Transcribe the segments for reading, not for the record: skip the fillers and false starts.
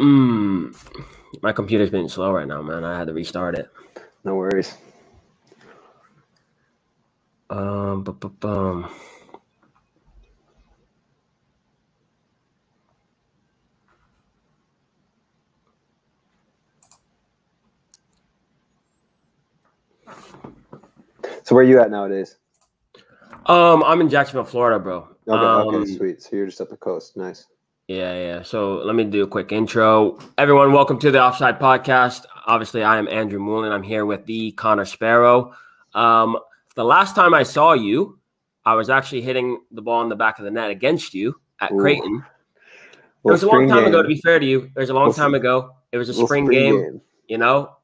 Mm, my computer's been slow right now, man. I had to restart it. No worries. Bum. So where are you at nowadays? I'm in Jacksonville, Florida, bro. Okay, sweet. So you're just up the coast. Nice. Yeah. So let me do a quick intro. Everyone, welcome to the Offside Podcast. Obviously, I am Andrew Moulin. I'm here with the Connor Sparrow. The last time I saw you, I was actually hitting the ball in the back of the net against you at Creighton. It was a long time ago, to be fair to you. It was a long time ago. It was a spring game, you know.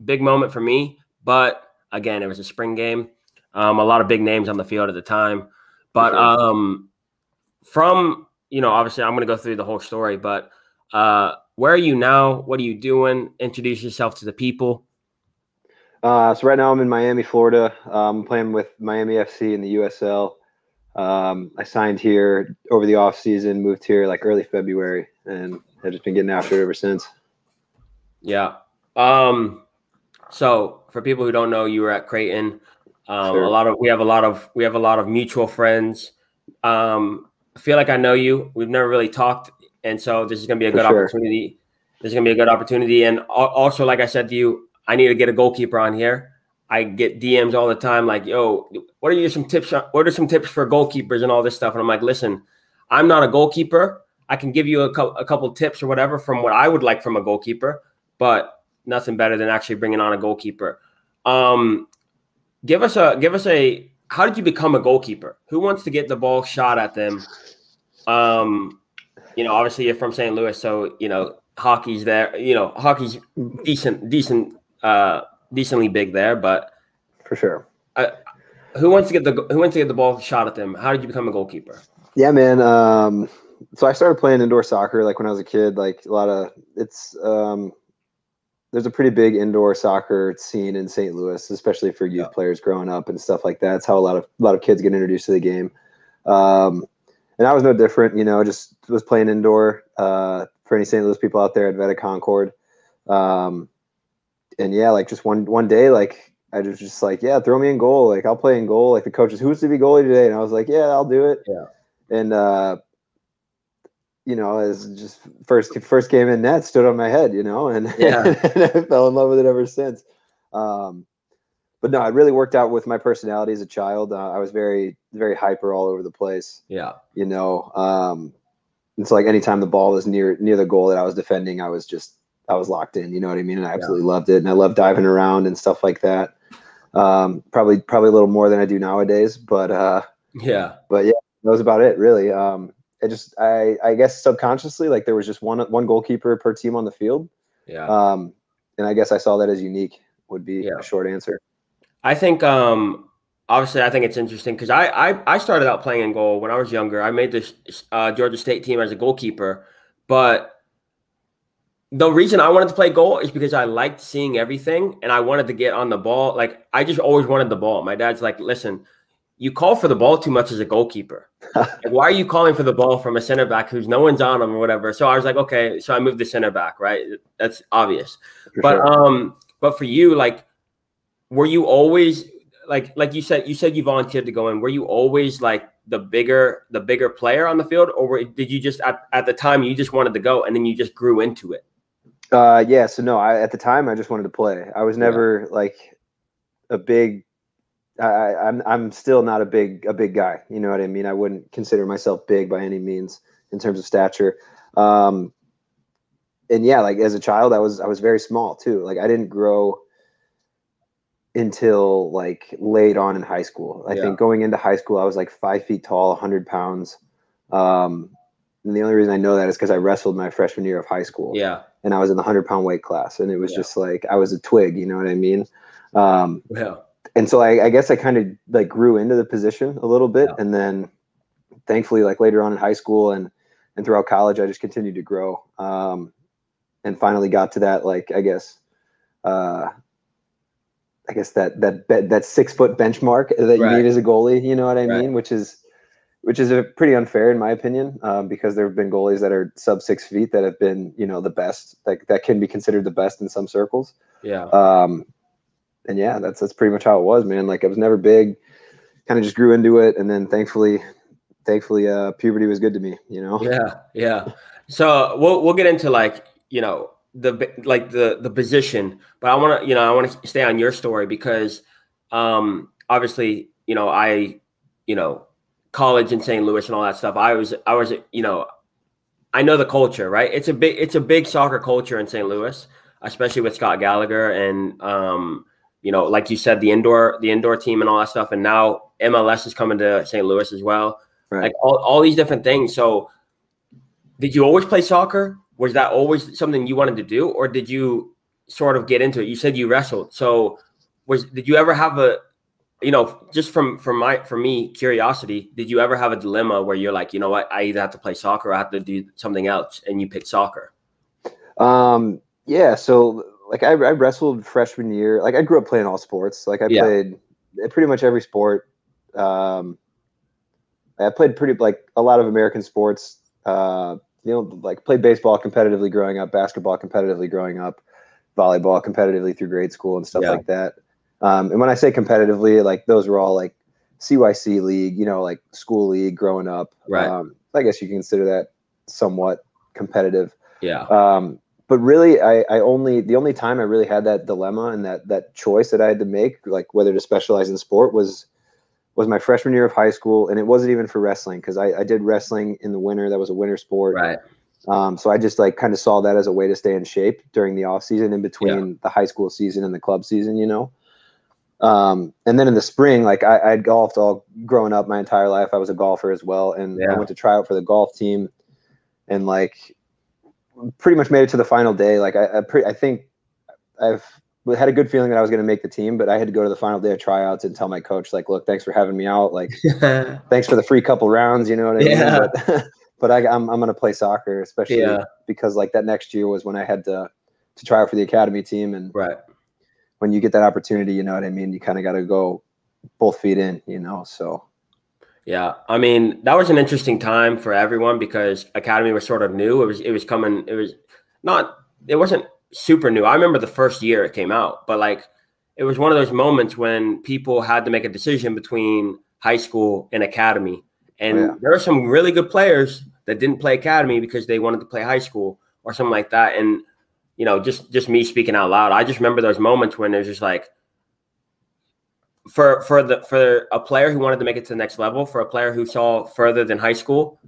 Big moment for me. But, again, it was a spring game. A lot of big names on the field at the time. But from, obviously I'm going to go through the whole story. But where are you now? What are you doing? Introduce yourself to the people. So right now I'm in Miami, Florida. I'm playing with Miami FC in the USL. I signed here over the off season, moved here like early February, and I've just been getting after it ever since. Yeah. So for people who don't know, you were at Creighton. Sure. We have a lot of mutual friends. I feel like I know you. We've never really talked, and so this is going to be a good opportunity. This is going to be a good opportunity, and also, like I said to you, I need to get a goalkeeper on here. I get DMs all the time, like, "Yo, what are some tips? What are some tips for goalkeepers and all this stuff?" And I'm like, "Listen, I'm not a goalkeeper. I can give you a couple tips or whatever from what I would like from a goalkeeper, but nothing better than actually bringing on a goalkeeper." Give us a. How did you become a goalkeeper? Who wants to get the ball shot at them? Obviously you're from St. Louis, so hockey's there. Hockey's decently big there, but for sure. Who wants to get the ball shot at them? How did you become a goalkeeper? Yeah, man. So I started playing indoor soccer like when I was a kid. Like there's a pretty big indoor soccer scene in St. Louis, especially for youth players growing up and stuff like that. It's how a lot of kids get introduced to the game. And I was no different, just was playing indoor for any St. Louis people out there at Veta Concord. And yeah, like just one day, like I was just like, yeah, throw me in goal. Like I'll play in goal. Like the coaches, who's to be goalie today? And I was like, yeah, I'll do it. Yeah. And, as just first game in net stood on my head, and, and I fell in love with it ever since. But no, it really worked out with my personality as a child. I was very, very hyper all over the place. Yeah. It's like anytime the ball was near the goal that I was defending, I was locked in, you know what I mean? And I absolutely loved it. And I loved diving around and stuff like that. Probably a little more than I do nowadays, but yeah, that was about it really. I guess subconsciously, like there was just one goalkeeper per team on the field. Yeah. And I guess I saw that as unique would be a short answer. I think, obviously I think it's interesting because I started out playing in goal when I was younger. I made this Georgia State team as a goalkeeper, but the reason I wanted to play goal is because I liked seeing everything and I wanted to get on the ball. Like I just always wanted the ball. My dad's like, listen, you call for the ball too much as a goalkeeper. Like, why are you calling for the ball from a center back who's no one's on him or whatever? So I was like, okay, so I moved the center back, right? That's obvious. But for you, like, were you always like you said you volunteered to go in? Were you always like the bigger player on the field, or did you just at the time you just wanted to go and then you just grew into it? Yeah. So no, at the time I just wanted to play. I was never like a big. I'm still not a big guy. You know what I mean? I wouldn't consider myself big by any means in terms of stature. And yeah, like as a child, I was very small too. Like I didn't grow until like late on in high school. I think going into high school, I was like 5 feet tall, 100 pounds. And the only reason I know that is because I wrestled my freshman year of high school. Yeah. And I was in the 100-pound weight class, and it was just like I was a twig. You know what I mean? And so I guess I kind of like grew into the position a little bit, and then thankfully, like later on in high school and throughout college, I just continued to grow, and finally got to that like I guess that 6 foot benchmark that you need as a goalie. You know what I mean? Which is which is pretty unfair in my opinion, because there have been goalies that are sub 6 feet that have been, the best, like that can be considered the best in some circles. Yeah. And yeah, that's pretty much how it was, man. Like I was never big, kind of just grew into it. And then thankfully, puberty was good to me, Yeah. Yeah. So we'll get into like, the position, but I want to stay on your story because, obviously, college in St. Louis and all that stuff. I was, I know the culture, right? It's a big soccer culture in St. Louis, especially with Scott Gallagher and, like you said, the indoor team and all that stuff. And now MLS is coming to St. Louis as well. Right. Like all these different things. So did you always play soccer? Was that always something you wanted to do, or did you sort of get into it? You said you wrestled. So did you ever have just from me, curiosity, did you ever have a dilemma where you're like, you know what, I either have to play soccer or I have to do something else, and you picked soccer? Yeah. So like I wrestled freshman year. Like I grew up playing all sports. Like I played pretty much every sport. I played like a lot of American sports. Like played baseball competitively growing up, basketball competitively growing up, volleyball competitively through grade school and stuff like that. And when I say competitively, like those were all like CYC league, like school league growing up. Right. I guess you can consider that somewhat competitive. Yeah. But really, the only time I really had that dilemma and that choice that I had to make, like whether to specialize in sport, was my freshman year of high school, and it wasn't even for wrestling because I did wrestling in the winter. That was a winter sport. Right. So I just like kind of saw that as a way to stay in shape during the off season in between the high school season and the club season, and then in the spring, like I'd golfed all growing up my entire life. I was a golfer as well. And I went to try out for the golf team and like pretty much made it to the final day. Like I think I've had a good feeling that I was going to make the team, but I had to go to the final day of tryouts and tell my coach, like, look, thanks for having me out. Like, thanks for the free couple rounds. You know what I mean? But I'm going to play soccer, especially because like that next year was when I had to try out for the academy team. And when you get that opportunity, you know what I mean? You kind of got to go both feet in, so. Yeah. I mean, that was an interesting time for everyone because academy was sort of new. It wasn't super new. I remember the first year it came out, but like it was one of those moments when people had to make a decision between high school and academy. And there are some really good players that didn't play academy because they wanted to play high school or something like that. And, just me speaking out loud, I just remember those moments when there's just like, for a player who wanted to make it to the next level, for a player who saw further than high school,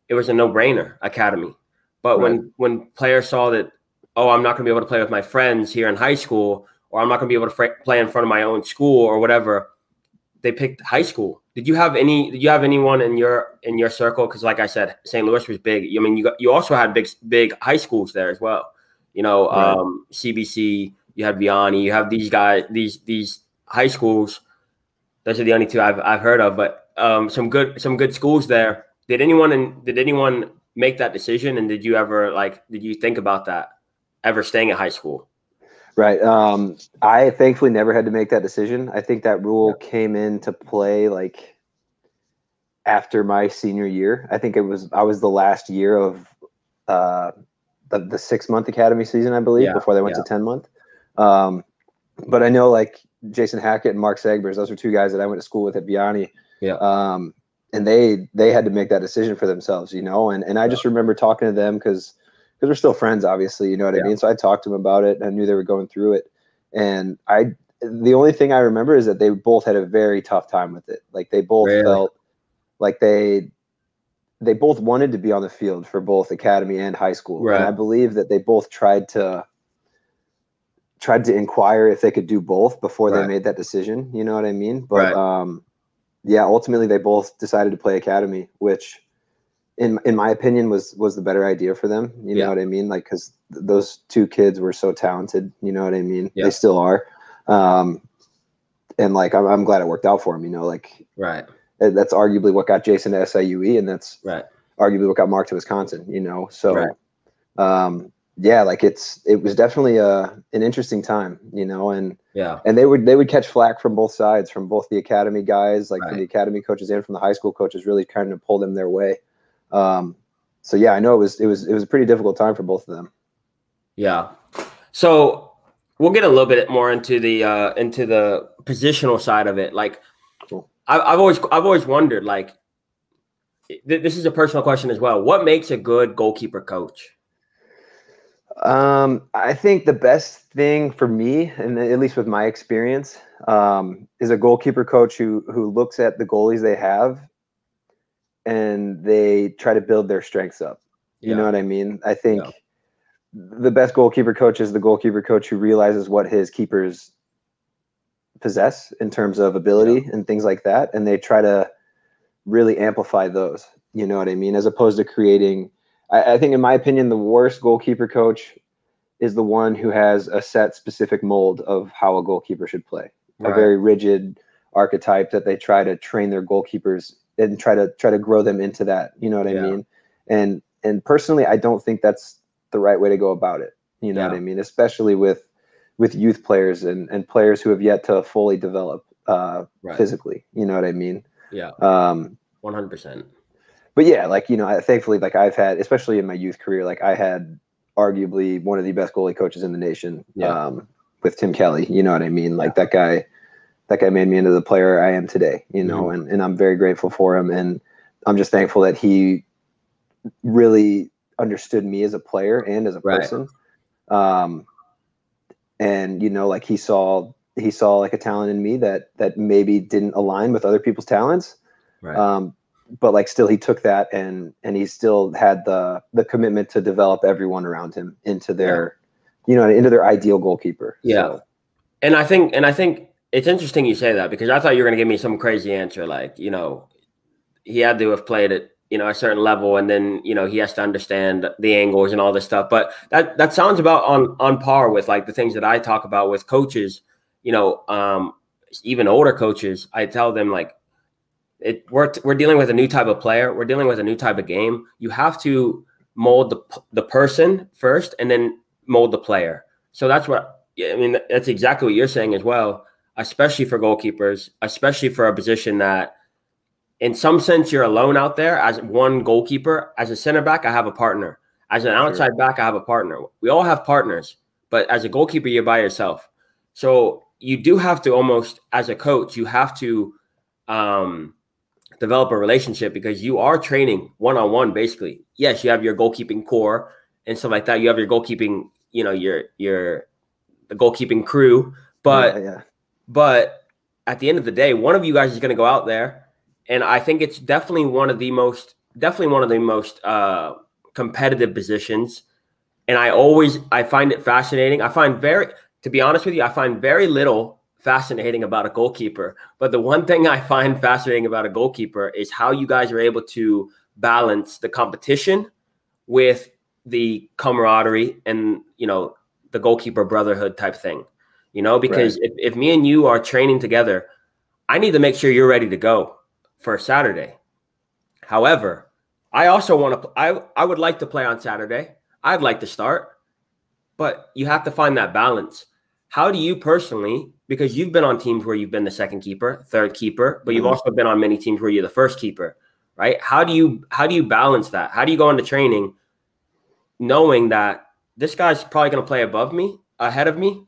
it was a no-brainer, academy. But when players saw that, oh, I'm not going to be able to play with my friends here in high school, or I'm not going to be able to play in front of my own school or whatever, they picked high school. Did you have anyone in your circle? Because like I said, St. Louis was big. I mean, you also had big high schools there as well. CBC, you had Vianney, you have these guys, these high schools. Those are the only two I've heard of, but some good schools there. Did anyone make that decision? And did you think about that ever staying at high school? Right. I thankfully never had to make that decision. I think that rule came into play like after my senior year. I think I was the last year of the 6-month academy season, I believe, before they went to 10-month. But I know like Jason Hackett and Mark Segbers, those are two guys that I went to school with at Vianney. Yeah. And they had to make that decision for themselves, and I just remember talking to them because we're still friends, obviously, you know what I mean? So I talked to them about it and I knew they were going through it. And the only thing I remember is that they both had a very tough time with it. Like they both felt like they both wanted to be on the field for both academy and high school. Right. And I believe that they both tried to inquire if they could do both before they made that decision. You know what I mean? But ultimately they both decided to play academy, which in my opinion was the better idea for them. You know what I mean? Like, cause those two kids were so talented, you know what I mean? They still are. And like, I'm glad it worked out for them, like, that's arguably what got Jason to SIUE, and that's arguably what got Mark to Wisconsin, so, yeah, like it was definitely an interesting time, you know, and Yeah. they would catch flack from both sides, from both the academy guys, like from Right. the academy coaches and from the high school coaches, really kind of pull them their way. So yeah, I know it was a pretty difficult time for both of them. Yeah. So we'll get a little bit more into the positional side of it. Like, Cool. I've always wondered, like, this is a personal question as well. What makes a good goalkeeper coach? I think the best thing for me, and at least with my experience, is a goalkeeper coach who looks at the goalies they have and they try to build their strengths up. You know Yeah. what I mean? I think Yeah. the best goalkeeper coach is the goalkeeper coach who realizes what his keepers possess in terms of ability and things like that, and they try to really amplify those. You know what I mean? As opposed to creating, I think, in my opinion, the worst goalkeeper coach is the one who has a set specific mold of how a goalkeeper should play, a Right. very rigid archetype that they try to train their goalkeepers and try to grow them into that. You know what I Yeah. mean? And personally, I don't think that's the right way to go about it. You know what Yeah. I mean? Especially with youth players and players who have yet to fully develop Right. physically. You know what I mean? Yeah. Um, 100%. but yeah, like, you know, thankfully, like, I've had, especially in my youth career, like, I had arguably one of the best goalie coaches in the nation, Yeah. with Tim Kelly. You know what I mean? Like, Yeah. that guy made me into the player I am today, you know, Mhm. and I'm very grateful for him. And I'm just thankful that he really understood me as a player and as a Right. person. And, you know, like, he saw like a talent in me that maybe didn't align with other people's talents. Right. But like, still, he took that and he still had the commitment to develop everyone around him into Yeah. their, you know, into their ideal goalkeeper. Yeah. So And I think it's interesting you say that, because I thought you were going to give me some crazy answer, like, you know, he had to have played at, you know, a certain level, and then, you know, he has to understand the angles and all this stuff. But that sounds about on par with, like, the things that I talk about with coaches. You know, even older coaches, I tell them, like, we're dealing with a new type of player. We're dealing with a new type of game. You have to mold the person first, and then mold the player. So that's what, I mean. That's exactly what you're saying as well, especially for goalkeepers, especially for a position that, in some sense, you're alone out there as one goalkeeper. As a center back, I have a partner. As an outside back, I have a partner. We all have partners, but as a goalkeeper, you're by yourself. So you do have to almost, as a coach, you have to develop a relationship, because you are training one-on-one, basically. Yes, you have your goalkeeping core and stuff like that. You have your goalkeeping, you know, the goalkeeping crew, but yeah. but at the end of the day, one of you guys is going to go out there, and I think it's definitely one of the most competitive positions. And I find it fascinating. To be honest with you, I find very little fascinating about a goalkeeper. But the one thing I find fascinating about a goalkeeper is how you guys are able to balance the competition with the camaraderie and, you know, the goalkeeper brotherhood type thing. You know, Right. because if me and you are training together, I need to make sure you're ready to go for Saturday. However, I also want to. I would like to play on Saturday. I'd like to start, but you have to find that balance. How do you personally, because you've been on teams where you've been the second keeper, third keeper, but you've also been on many teams where you're the first keeper, right? How do you balance that? How do you go into training knowing that this guy's probably going to play above me, ahead of me,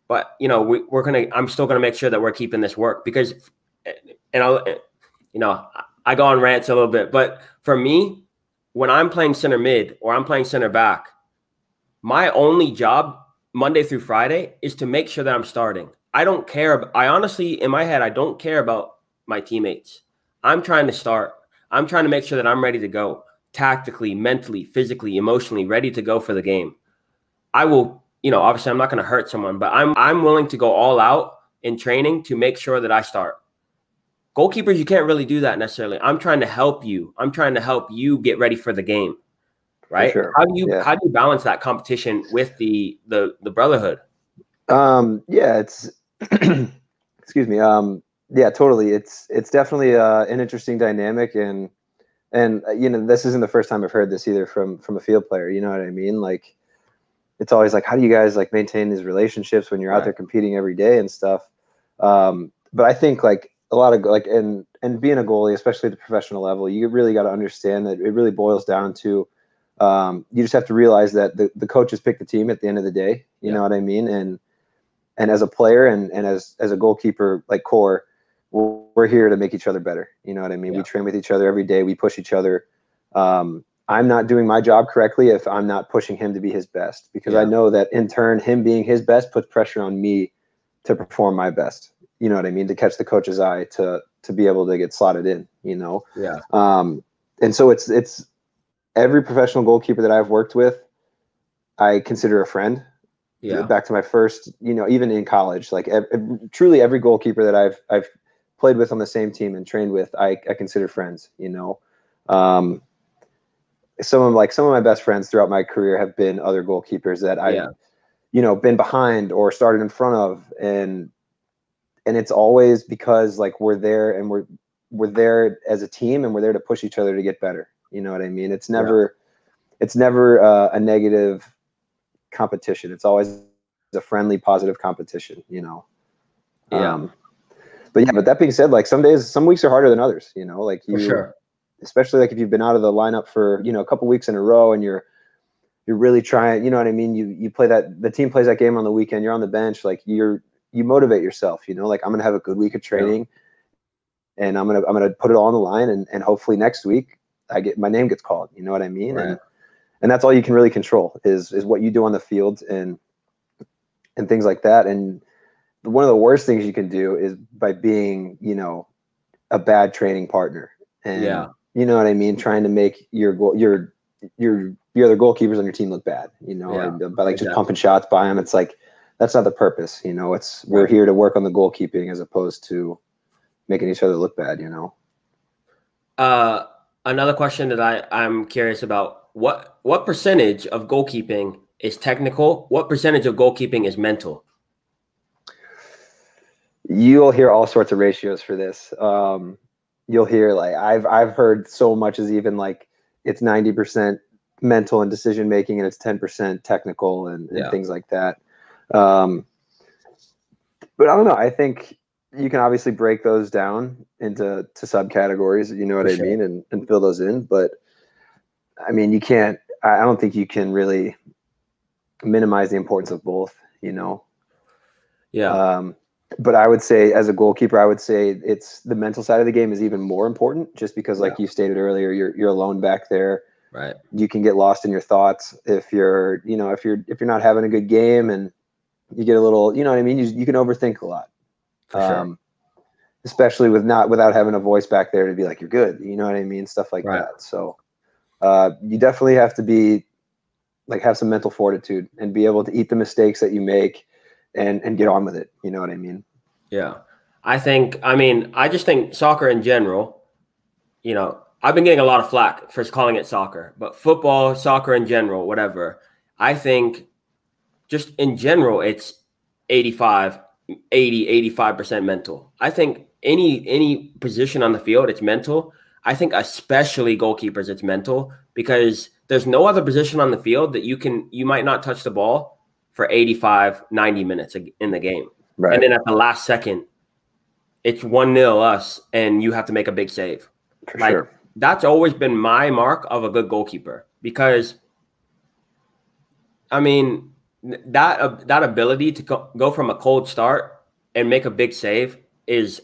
but, you know, I'm still gonna make sure that we're keeping this work, because, and you know, I go on rants a little bit, but for me, when I'm playing center mid or I'm playing center back, my only job Monday through Friday is to make sure that I'm starting. I don't care. I honestly, in my head, I don't care about my teammates. I'm trying to start. I'm trying to make sure that I'm ready to go, tactically, mentally, physically, emotionally, ready to go for the game. I will, you know, obviously I'm not going to hurt someone, but I'm willing to go all out in training to make sure that I start. Goalkeepers, you can't really do that necessarily. I'm trying to help you. I'm trying to help you get ready for the game, For right? sure. Yeah. How do you balance that competition with the brotherhood? Yeah, it's excuse me. Yeah, totally. It's definitely an interesting dynamic, and you know, this isn't the first time I've heard this either from a field player. You know what I mean? Like, it's always like, how do you guys like maintain these relationships when you're out there competing every day and stuff? But I think like a lot of like, and being a goalie, especially at the professional level, you really got to understand that it really boils down to, you just have to realize that the coaches pick the team at the end of the day. You know what I mean? And as a player and as a goalkeeper, like core, we're here to make each other better. You know what I mean? We train with each other every day. We push each other. I'm not doing my job correctly if I'm not pushing him to be his best, because I know that in turn, him being his best puts pressure on me to perform my best. You know what I mean? To catch the coach's eye, to be able to get slotted in, you know? Yeah. And so it's every professional goalkeeper that I've worked with, I consider a friend. Yeah. Back to my first, you know, even in college, like truly every goalkeeper that I've played with on the same team and trained with, I consider friends, you know? Some of my best friends throughout my career have been other goalkeepers that I've, you know, been behind or started in front of. And it's always because like we're there and we're there as a team and we're there to push each other to get better. You know what I mean? It's never a negative competition. It's always a friendly, positive competition, you know? But that being said, like some weeks are harder than others, you know, like For sure. Especially like if you've been out of the lineup for, you know, a couple weeks in a row and you're really trying, you know what I mean? You play the team plays that game on the weekend, you're on the bench, like you motivate yourself, you know, like I'm going to have a good week of training and I'm going to put it all on the line. And hopefully next week my name gets called, you know what I mean? Right. And that's all you can really control is what you do on the field and things like that. And one of the worst things you can do is by being, you know, a bad training partner. And you know what I mean? Trying to make your other goalkeepers on your team look bad, you know, by like just pumping shots by them. It's like, that's not the purpose, you know, we're here to work on the goalkeeping as opposed to making each other look bad, you know? Another question that I'm curious about, what percentage of goalkeeping is technical? What percentage of goalkeeping is mental? You'll hear all sorts of ratios for this. You'll hear like I've heard so much as even like it's 90% mental and decision making and it's 10% technical and things like that. But I don't know. I think you can obviously break those down into subcategories. You know what I mean, and fill those in. But I mean, you can't. I don't think you can really minimize the importance of both. You know. Yeah. But I would say as a goalkeeper, I would say it's the mental side of the game is even more important just because like you stated earlier, you're alone back there. Right. You can get lost in your thoughts if you're not having a good game and you get a little, you know what I mean? You can overthink a lot. For sure. Especially without having a voice back there to be like, you're good. You know what I mean? Stuff like that. So you definitely have to be like, have some mental fortitude and be able to eat the mistakes that you make and get on with it. You know what I mean? Yeah. I just think soccer in general, you know, I've been getting a lot of flack for calling it soccer, but football, soccer in general, whatever. I think just in general, it's 85% mental. I think any position on the field, it's mental. I think especially goalkeepers, it's mental because there's no other position on the field that you might not touch the ball for 85, 90 minutes in the game. Right. And then at the last second, it's 1-0 us, and you have to make a big save. For sure. That's always been my mark of a good goalkeeper because, I mean, that ability to go from a cold start and make a big save is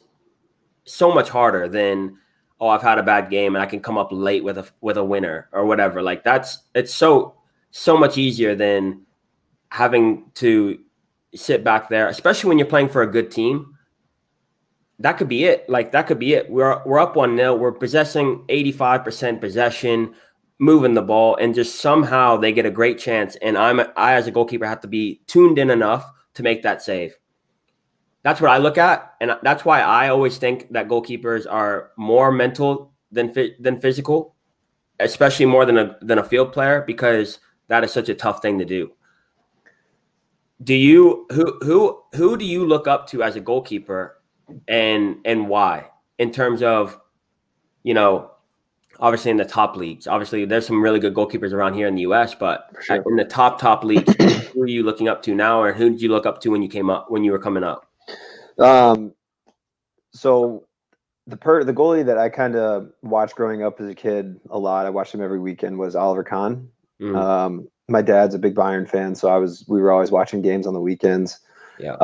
so much harder than, oh, I've had a bad game and I can come up late with a winner or whatever. Like it's so much easier than having to sit back there, especially when you're playing for a good team. That could be it. Like that could be it. We're up 1-0. We're possessing 85% possession, moving the ball, and just somehow they get a great chance. And I as a goalkeeper have to be tuned in enough to make that save. That's what I look at, and that's why I always think that goalkeepers are more mental than physical, especially more than a field player, because that is such a tough thing to do. Who do you look up to as a goalkeeper, and why? In terms of, you know, obviously in the top leagues, obviously there's some really good goalkeepers around here in the US, but in the top leagues, who are you looking up to now, or who did you look up to when you were coming up? So the goalie that I kind of watched growing up as a kid a lot, I watched him every weekend, was Oliver Kahn. My dad's a big Bayern fan, so we were always watching games on the weekends. Yeah.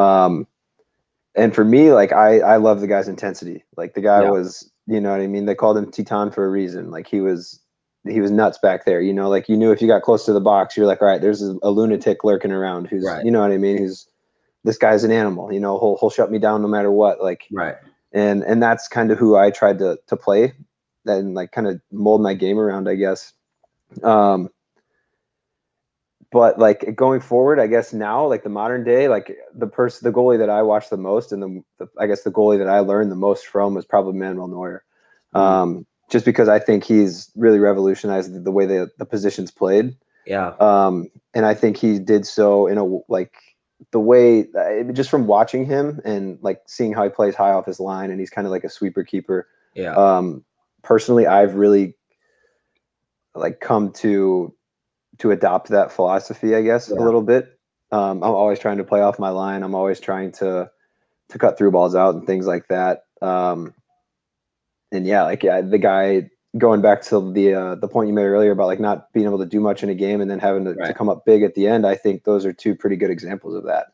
And for me, like I love the guy's intensity. Like the guy was, you know what I mean? They called him Titan for a reason. Like he was nuts back there, you know, like you knew if you got close to the box, you're like, all right, there's a lunatic lurking around who's, you know what I mean? This guy's an animal, you know, he'll shut me down no matter what. Like, and that's kind of who I tried to play and like kind of mold my game around, I guess. But like going forward, I guess now, like the modern day, like the goalie that I watched the most, and I guess the goalie that I learned the most from was probably Manuel Neuer. Just because I think he's really revolutionized the way the position's played. Yeah. And I think he did so in the way, just from watching him and like seeing how he plays high off his line, and he's kind of like a sweeper keeper. Yeah. Personally, I've really like come to adopt that philosophy, I guess, a little bit. I'm always trying to play off my line. I'm always trying to cut through balls out and things like that. And the guy, going back to the point you made earlier about like not being able to do much in a game and then having to come up big at the end, I think those are two pretty good examples of that.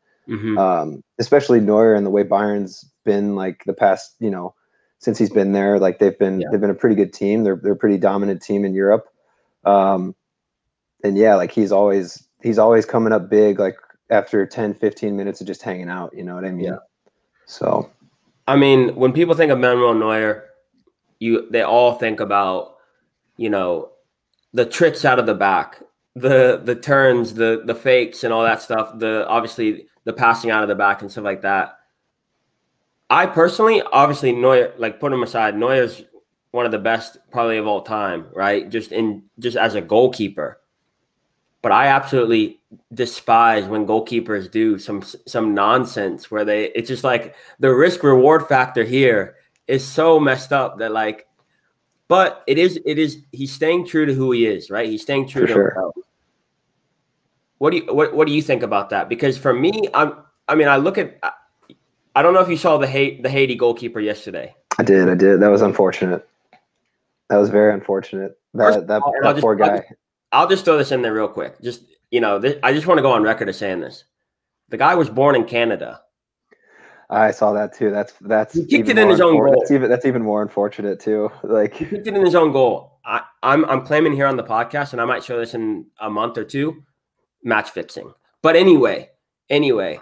Especially Neuer and the way Bayern's been like the past, you know, since he's been there, like they've been a pretty good team. They're a pretty dominant team in Europe. And yeah, like he's always coming up big, like after 10, 15 minutes of just hanging out, you know what I mean? So, I mean, when people think of Manuel Neuer, they all think about, you know, the tricks out of the back, the turns, the fakes and all that stuff, obviously the passing out of the back and stuff like that. I personally, obviously Neuer, like put him aside, Neuer's one of the best probably of all time, right? Just as a goalkeeper. But I absolutely despise when goalkeepers do some nonsense where it's just like the risk reward factor here is so messed up that like, but it is he's staying true to who he is, right? He's staying true to himself. What do you think about that? Because for me, I don't know if you saw the Haiti goalkeeper yesterday. I did. That was unfortunate. That was very unfortunate. That poor guy. I'll just throw this in there real quick. Just, you know, I just want to go on record as saying this. The guy was born in Canada. I saw that too. That's he kicked it in his own goal. That's even more unfortunate too. Like he kicked it in his own goal. I'm claiming here on the podcast, and I might show this in a month or two, match fixing. But anyway, when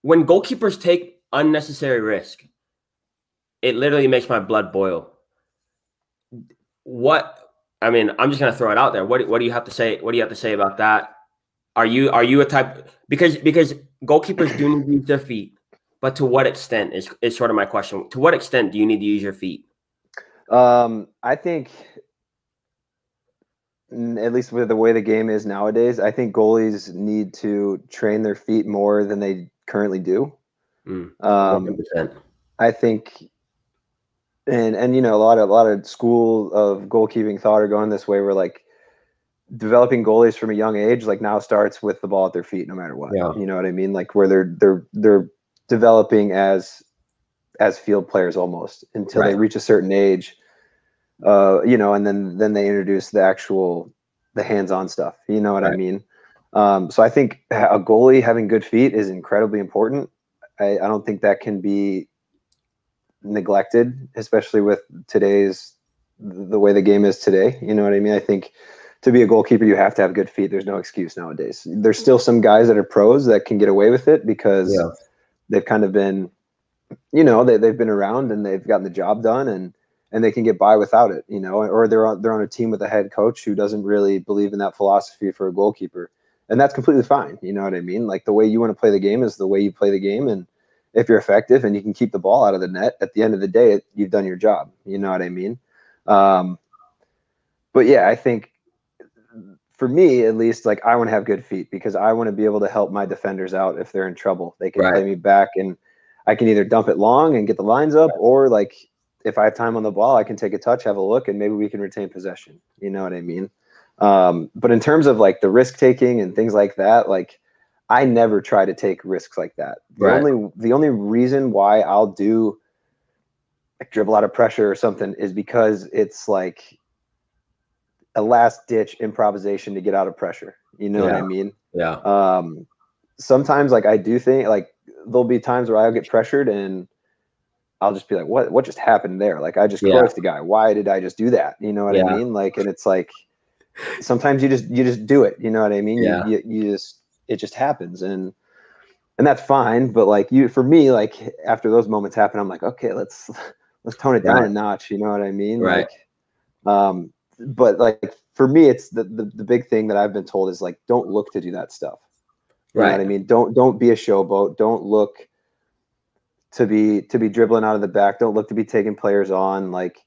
goalkeepers take unnecessary risk, it literally makes my blood boil. I mean, I'm just gonna throw it out there. What do you have to say? What do you have to say about that? Are you a type, because goalkeepers do need to use their feet, but to what extent is sort of my question. To what extent do you need to use your feet? I think, at least with the way the game is nowadays, I think goalies need to train their feet more than they currently do. 100%. I think. And you know, a lot of school of goalkeeping thought are going this way, where like developing goalies from a young age like now starts with the ball at their feet no matter what. You know what I mean? Like where they're developing as field players almost until they reach a certain age. You know, and then they introduce the hands-on stuff. You know what I mean? So I think a goalie having good feet is incredibly important. I don't think that can be neglected, especially with the way the game is today. You know what I mean? I think to be a goalkeeper, you have to have good feet. There's no excuse nowadays. There's still some guys that are pros that can get away with it because they've kind of been, you know, they've been around and they've gotten the job done and they can get by without it, you know, or they're on a team with a head coach who doesn't really believe in that philosophy for a goalkeeper. And that's completely fine. You know what I mean? Like the way you want to play the game is the way you play the game. And if you're effective and you can keep the ball out of the net, at the end of the day, you've done your job. You know what I mean? But yeah, I think for me, at least, like I want to have good feet because I want to be able to help my defenders out if they're in trouble. They can play me back and I can either dump it long and get the lines up, or like if I have time on the ball, I can take a touch, have a look, and maybe we can retain possession. You know what I mean? But in terms of like the risk taking and things like that, like I never try to take risks like that. The only reason why I'll do like dribble out of pressure or something is because it's like a last ditch improvisation to get out of pressure. You know what I mean? Yeah. Sometimes like I do think like there'll be times where I'll get pressured and I'll just be like, what just happened there? Like I just crushed the guy. Why did I just do that? You know what I mean? Like, and it's like, sometimes you just do it. You know what I mean? Yeah. It just happens. And that's fine. But like for me, like after those moments happen, I'm like, okay, let's tone it down a notch. You know what I mean? Right. Like, but like for me, it's the big thing that I've been told is like, don't look to do that stuff. You know what I mean? Don't be a showboat. Don't look to be dribbling out of the back. Don't look to be taking players on. Like,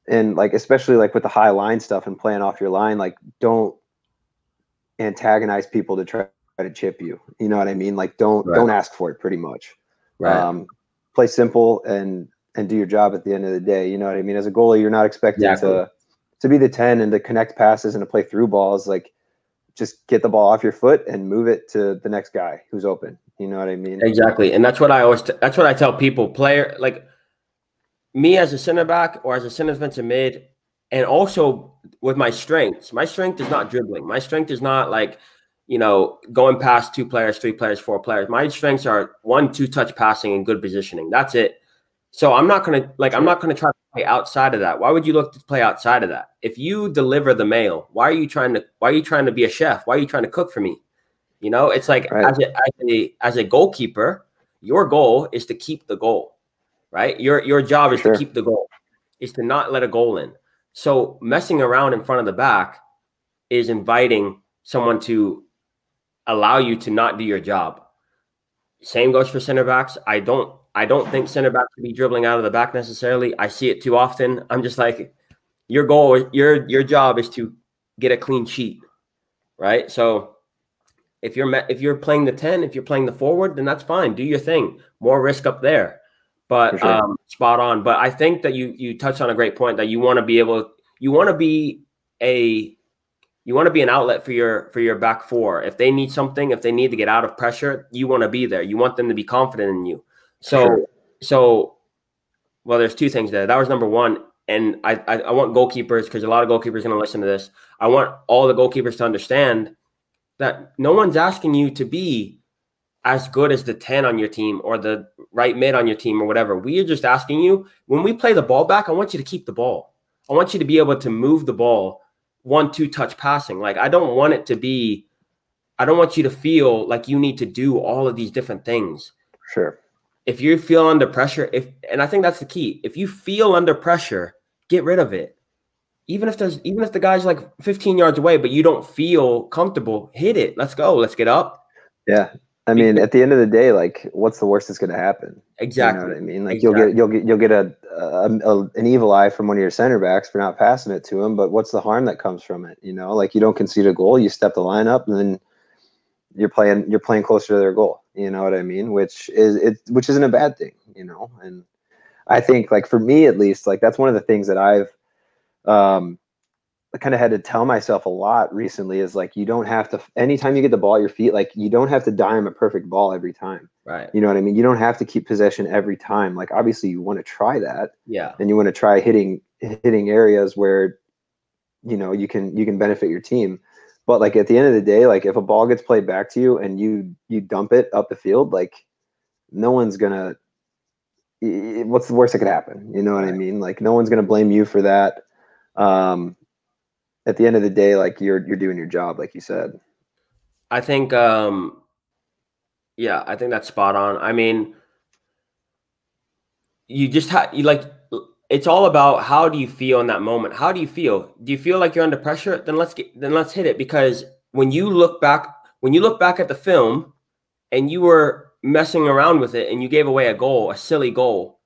and like, especially like with the high line stuff and playing off your line, like don't antagonize people to try to chip you. You know what I mean? Like don't ask for it pretty much. Right. Play simple and do your job at the end of the day. You know what I mean? As a goalie, you're not expected to be the 10 and to connect passes and to play through balls. Like just get the ball off your foot and move it to the next guy who's open. You know what I mean? Exactly. And that's what I always that's what I tell people. Player like me as a center back or as a center defensive mid, and also with my strengths. My strength is not dribbling. My strength is not like, you know, going past 2 players, 3 players, 4 players. My strengths are 1-2 touch passing and good positioning. That's it. So I'm not gonna I'm not gonna try to play outside of that. Why would you look to play outside of that? If you deliver the mail, why are you trying to be a chef? Why are you trying to cook for me? You know, it's like as a goalkeeper, your goal is to keep the goal, right? Your job is to keep the goal, is to not let a goal in. So messing around in front of the back is inviting someone to allow you to not do your job. Same goes for center backs. I don't think center backs should be dribbling out of the back necessarily. I see it too often. I'm just like, your goal, your job is to get a clean sheet, right? So if you're playing the 10, if you're playing the forward, then that's fine. Do your thing. More risk up there. But spot on. But I think that you touched on a great point that you want to be an outlet for your back four. If they need something, if they need to get out of pressure, you want to be there. You want them to be confident in you. So well, there's 2 things there. That was number 1. And I want goalkeepers, because a lot of goalkeepers are going to listen to this. I want all the goalkeepers to understand that no one's asking you to be as good as the 10 on your team or the right mid on your team or whatever. We are just asking you, when we play the ball back, I want you to keep the ball. I want you to be able to move the ball 1-2 touch passing. Like, I don't want you to feel like you need to do all of these different things. If you feel under pressure, and I think that's the key. If you feel under pressure, get rid of it. Even if the guy's like 15 yards away, but you don't feel comfortable, hit it. Let's go. Let's get up. Yeah. I mean, at the end of the day, like, what's the worst that's going to happen? Exactly. You know what I mean? Like, you'll get an evil eye from one of your center backs for not passing it to him. But what's the harm that comes from it? You know, like, you don't concede a goal, you step the line up, and then you're playing closer to their goal. You know what I mean? Which isn't a bad thing. You know, and I think, like, for me at least, like, that's one of the things that I've I kind of had to tell myself a lot recently is like, you don't have to, anytime you get the ball at your feet, like, you don't have to dime a perfect ball every time. Right. You know what I mean? You don't have to keep possession every time. Like, obviously you want to try that. Yeah. And you want to try hitting areas where, you know, you can benefit your team. But like, at the end of the day, like, if a ball gets played back to you and you dump it up the field, like, no one's gonna, what's the worst that could happen? You know what I mean? Like, no one's gonna blame you for that. At the end of the day, like, you're doing your job, like you said. I think, yeah, I think that's spot on. I mean, you just it's all about, how do you feel in that moment? How do you feel? Do you feel like you're under pressure? Then let's hit it. Because when you look back at the film and you were messing around with it and you gave away a silly goal,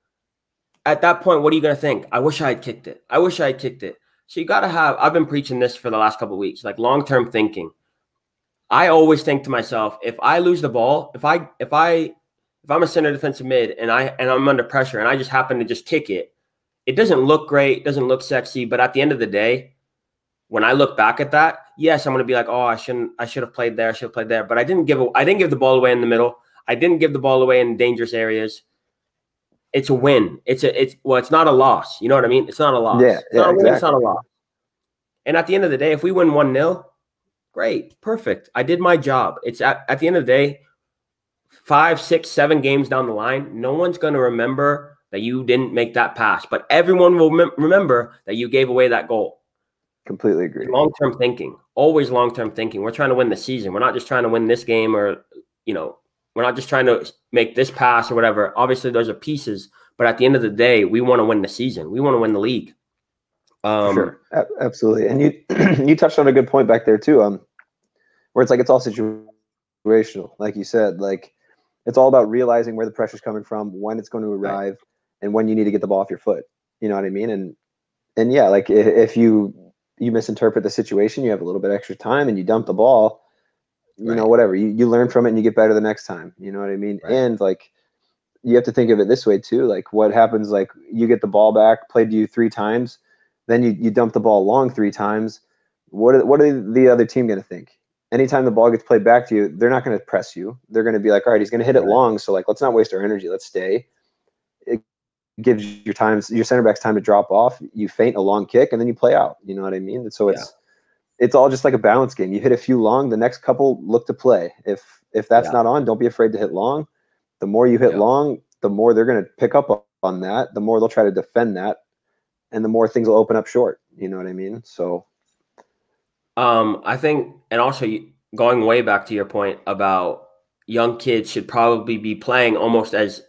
at that point, what are you going to think? I wish I had kicked it. I wish I had kicked it. So you got to have, I've been preaching this for the last couple of weeks, like, long-term thinking. I always think to myself, if I lose the ball, if I'm a center defensive mid and I'm under pressure and I just happen to just kick it, it doesn't look great, doesn't look sexy, but at the end of the day, when I look back at that, yes, I'm going to be like, oh, I should have played there. I should have played there. But I didn't give the ball away in the middle. I didn't give the ball away in dangerous areas. It's a win. It's not a loss. You know what I mean? It's not a loss. Yeah, It's not a win. exactly. It's not a loss. And at the end of the day, if we win 1-0, great, perfect. I did my job. It's at the end of the day, 5, 6, 7 games down the line, no one's going to remember that you didn't make that pass, but everyone will remember that you gave away that goal. Completely agree. Long-term thinking, always long-term thinking. We're trying to win the season. We're not just trying to win this game, or, we're not just trying to make this pass or whatever. Obviously, those are pieces, but at the end of the day, we want to win the season. We want to win the league. Sure, absolutely. And you touched on a good point back there too. Where it's like it's all situational, like you said. Like it's all about realizing where the pressure's coming from, when it's going to arrive, right, and when you need to get the ball off your foot. You know what I mean? And yeah, like if you misinterpret the situation, you have a little bit extra time, and you dump the ball. You know, whatever. You learn from it, and you get better the next time. You know what I mean? Right. And like you have to think of it this way too. Like what happens? Like you get the ball back, played to you 3 times. Then you dump the ball long 3 times. What are the other team going to think? Anytime the ball gets played back to you, they're not going to press you. They're going to be like, all right, he's going to hit it long. So like, let's not waste our energy. Let's stay. It gives your center backs time to drop off. You feint a long kick and then you play out. You know what I mean? And so it's all just like a balance game. You hit a few long, the next couple look to play. If that's not on, don't be afraid to hit long. The more you hit long, the more they're going to pick up on that. The more they'll try to defend that. And the more things will open up short. You know what I mean? So I think, and also going way back to your point about young kids should probably be playing almost as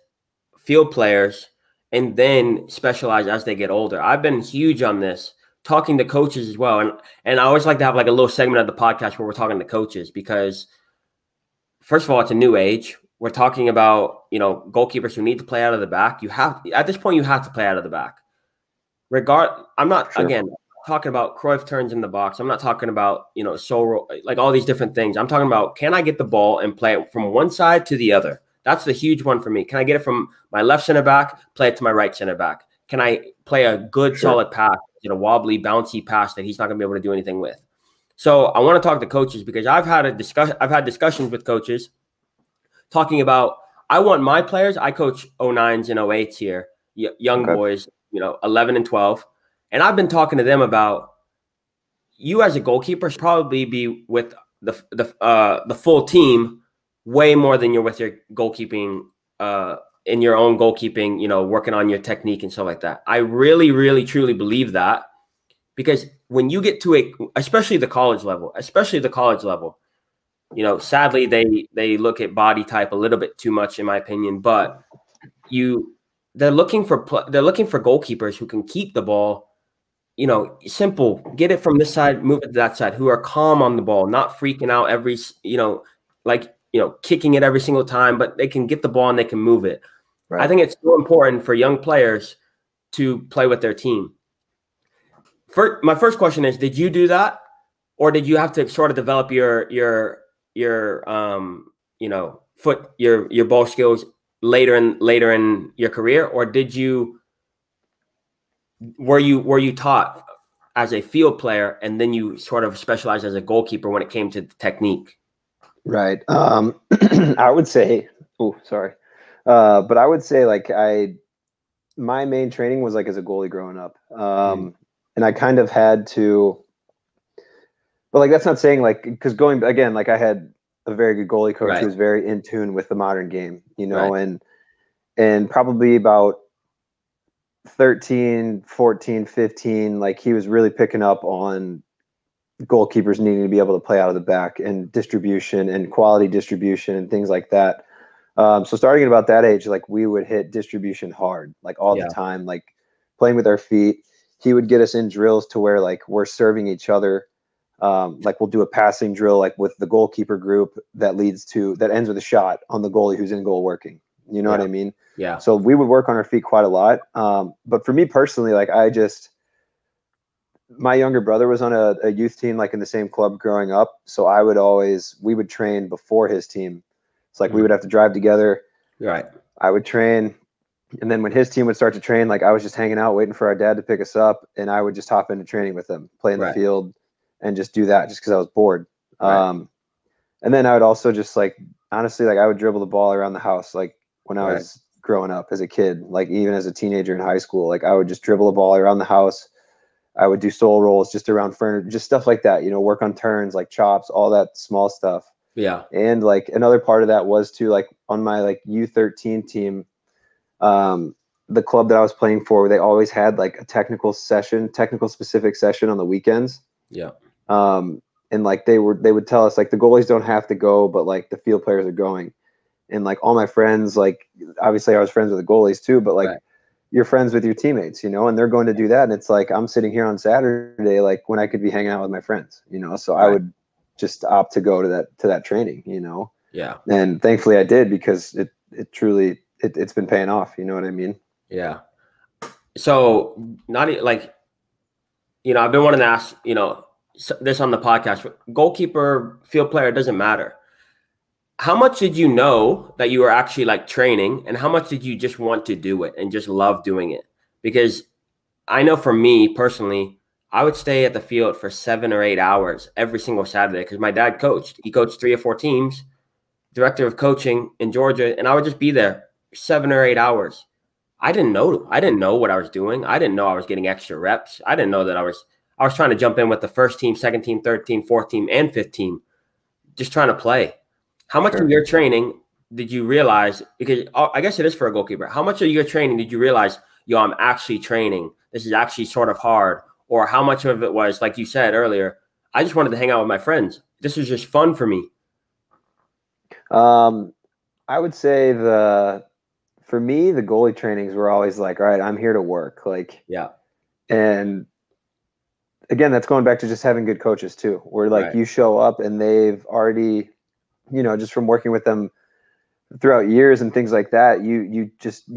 field players and then specialize as they get older. I've been huge on this, talking to coaches as well. And I always like to have like a little segment of the podcast where we're talking to coaches, because first of all, it's a new age. We're talking about, goalkeepers who need to play out of the back. At this point, you have to play out of the back. I'm not, again, talking about Cruyff turns in the box. I'm not talking about, solo, like all these different things. I'm talking about, can I get the ball and play it from one side to the other? That's the huge one for me. Can I get it from my left center back, play it to my right center back? Can I play a good, solid pass, wobbly, bouncy pass that he's not going to be able to do anything with? So I want to talk to coaches, because I've had discussions with coaches talking about, I want my players, I coach 09s and 08s here, young boys, 11 and 12. And I've been talking to them about, you as a goalkeeper should probably be with the full team way more than you're with your goalkeeping, in your own goalkeeping, working on your technique and stuff like that. I really, really, truly believe that, because when you get to especially the college level, sadly they look at body type a little bit too much, in my opinion, but they're looking for goalkeepers who can keep the ball, simple, get it from this side, move it to that side, who are calm on the ball, not freaking out every, kicking it every single time, but they can get the ball and they can move it. Right. I think it's so important for young players to play with their team. My first question is, did you do that? Or did you have to sort of develop your ball skills later in your career? Or were you taught as a field player and then you sort of specialized as a goalkeeper when it came to technique? Right. I would say, but I would say like my main training was like as a goalie growing up. And I kind of had to, but like, that's not saying like, because going again, like I had a very good goalie coach who was very in tune with the modern game, and probably about 13, 14, 15, like he was really picking up on goalkeepers needing to be able to play out of the back and distribution and quality distribution and things like that. So starting at about that age, like we would hit distribution hard, like all the time, like playing with our feet. He would get us in drills to where like we're serving each other. Like we'll do a passing drill, like with the goalkeeper group that ends with a shot on the goalie who's in goal working. You know what I mean? Yeah. So we would work on our feet quite a lot. But for me personally, like my younger brother was on a youth team, like in the same club growing up. So we would train before his team. It's like we would have to drive together. Right. I would train. And then when his team would start to train, like I was just hanging out waiting for our dad to pick us up, and I would just hop into training with them, play in the field, and just do that just because I was bored. Right. And then I would also just like, honestly, like I would dribble the ball around the house. Like when I Right. was growing up as a kid, like even as a teenager in high school, like I would just dribble the ball around the house. I would do soul rolls just around furniture, just stuff like that, work on turns, like chops, all that small stuff. Yeah. And like another part of that was to like on my like U13 team, the club that I was playing for, they always had like a technical specific session on the weekends. Yeah. And like they would tell us like the goalies don't have to go, but like the field players are going. And like all my friends, like obviously I was friends with the goalies too, but like you're friends with your teammates, and they're going to do that. And it's like I'm sitting here on Saturday, like when I could be hanging out with my friends, so I would just opt to go to that training, Yeah. And thankfully I did, because it truly it's been paying off. You know what I mean? Yeah. So like, I've been wanting to ask, this on the podcast. Goalkeeper, field player, it doesn't matter. How much did you know that you were actually like training, and how much did you just want to do it and just love doing it? Because I know for me personally, I would stay at the field for 7 or 8 hours every single Saturday because my dad coached. He coached 3 or 4 teams, director of coaching in Georgia, and I would just be there 7 or 8 hours. I didn't know what I was doing. I didn't know I was getting extra reps. I didn't know that I was trying to jump in with the first team, second team, third team, fourth team, and fifth team, just trying to play. How much of your training did you realize, because I guess it is for a goalkeeper, how much of your training did you realize, I'm actually training, this is actually sort of hard? Or how much of it was, like you said earlier, I just wanted to hang out with my friends. This was just fun for me. I would say for me, the goalie trainings were always like, all right, I'm here to work. Like, yeah. And again, that's going back to just having good coaches too, where like you show up and they've already, just from working with them throughout years and things like that, you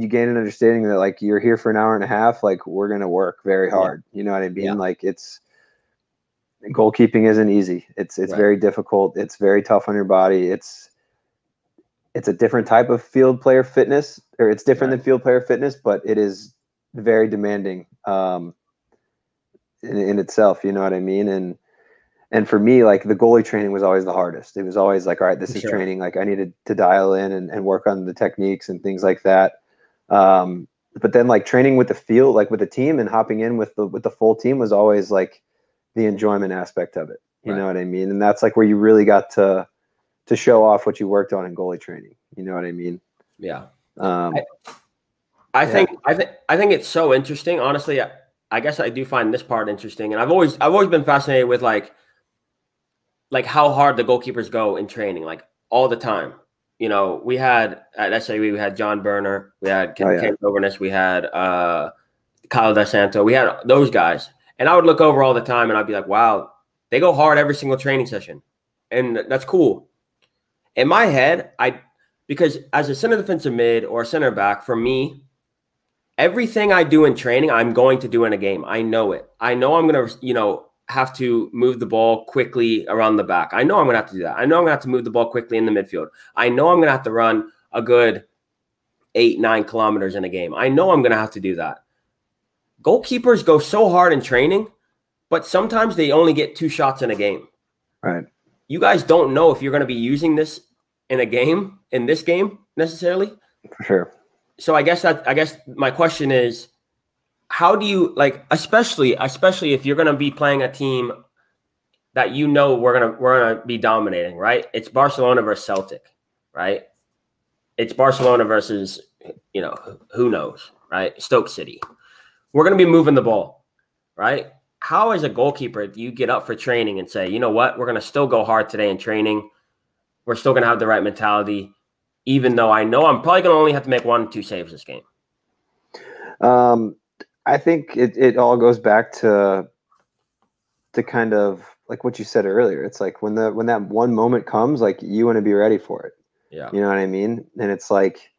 gain an understanding that like you're here for an hour and a half, like we're going to work very hard. You know what I mean? Yeah. Like goalkeeping isn't easy. It's very difficult. It's very tough on your body. It's a different type of field player fitness, or it's different than field player fitness, but it is very demanding in itself. You know what I mean? And for me, like the goalie training was always the hardest. It was always like, all right, this is training. Like I needed to dial in and work on the techniques and things like that. But then like training with the field, like with the team and hopping in with the full team was always like the enjoyment aspect of it. You know what I mean? And that's like where you really got to show off what you worked on in goalie training. You know what I mean? Yeah. I think it's so interesting. Honestly, I guess I do find this part interesting. And I've always been fascinated with like how hard the goalkeepers go in training, like all the time. We had at SAE, we had John Berner, we had Ken Overness, we had Kyle DeSanto, we had those guys. And I would look over all the time and I'd be like, wow, they go hard every single training session. And that's cool. In my head, because as a center defensive mid or center back, for me, everything I do in training, I'm going to do in a game. I know it. I know I'm going to, have to move the ball quickly around the back. I know I'm going to have to do that. I know I'm going to have to move the ball quickly in the midfield. I know I'm going to have to run a good 8-9 kilometers in a game. I know I'm going to have to do that. Goalkeepers go so hard in training, but sometimes they only get 2 shots in a game. Right. You guys don't know if you're going to be using this in this game necessarily. For sure. So I guess my question is, how do you like, especially if you're going to be playing a team that we're gonna be dominating, right? It's Barcelona versus Celtic, right? It's Barcelona versus who knows, right? Stoke City. We're gonna be moving the ball, right? How, as a goalkeeper, do you get up for training and say, you know what, we're gonna still go hard today in training. We're still gonna have the right mentality, even though I know I'm probably gonna only have to make 1 or 2 saves this game. I think it all goes back to kind of like what you said earlier. It's like when that one moment comes, like you want to be ready for it. Yeah. You know what I mean? And it's like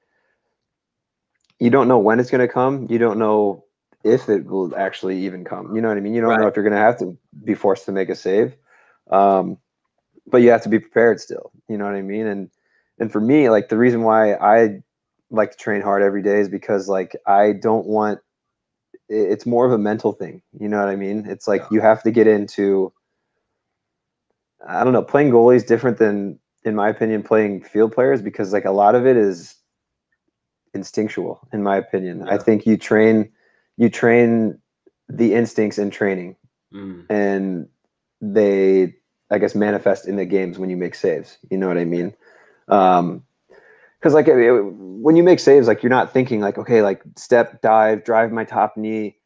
you don't know when it's going to come. You don't know if it will actually even come. You know what I mean? You don't know if you're going to have to be forced to make a save. But you have to be prepared still. You know what I mean? And for me, like the reason why I like to train hard every day is because like I don't want, it's more of a mental thing. You know what I mean? It's like you have to get into I don't know, playing goalie is different than, in my opinion, playing field players, because like a lot of it is instinctual, in my opinion. Yeah. I think you train the instincts in training, and they, I guess, manifest in the games when you make saves. You know what I mean? Because like when you make saves, like you're not thinking like, okay, like step, dive, drive my top knee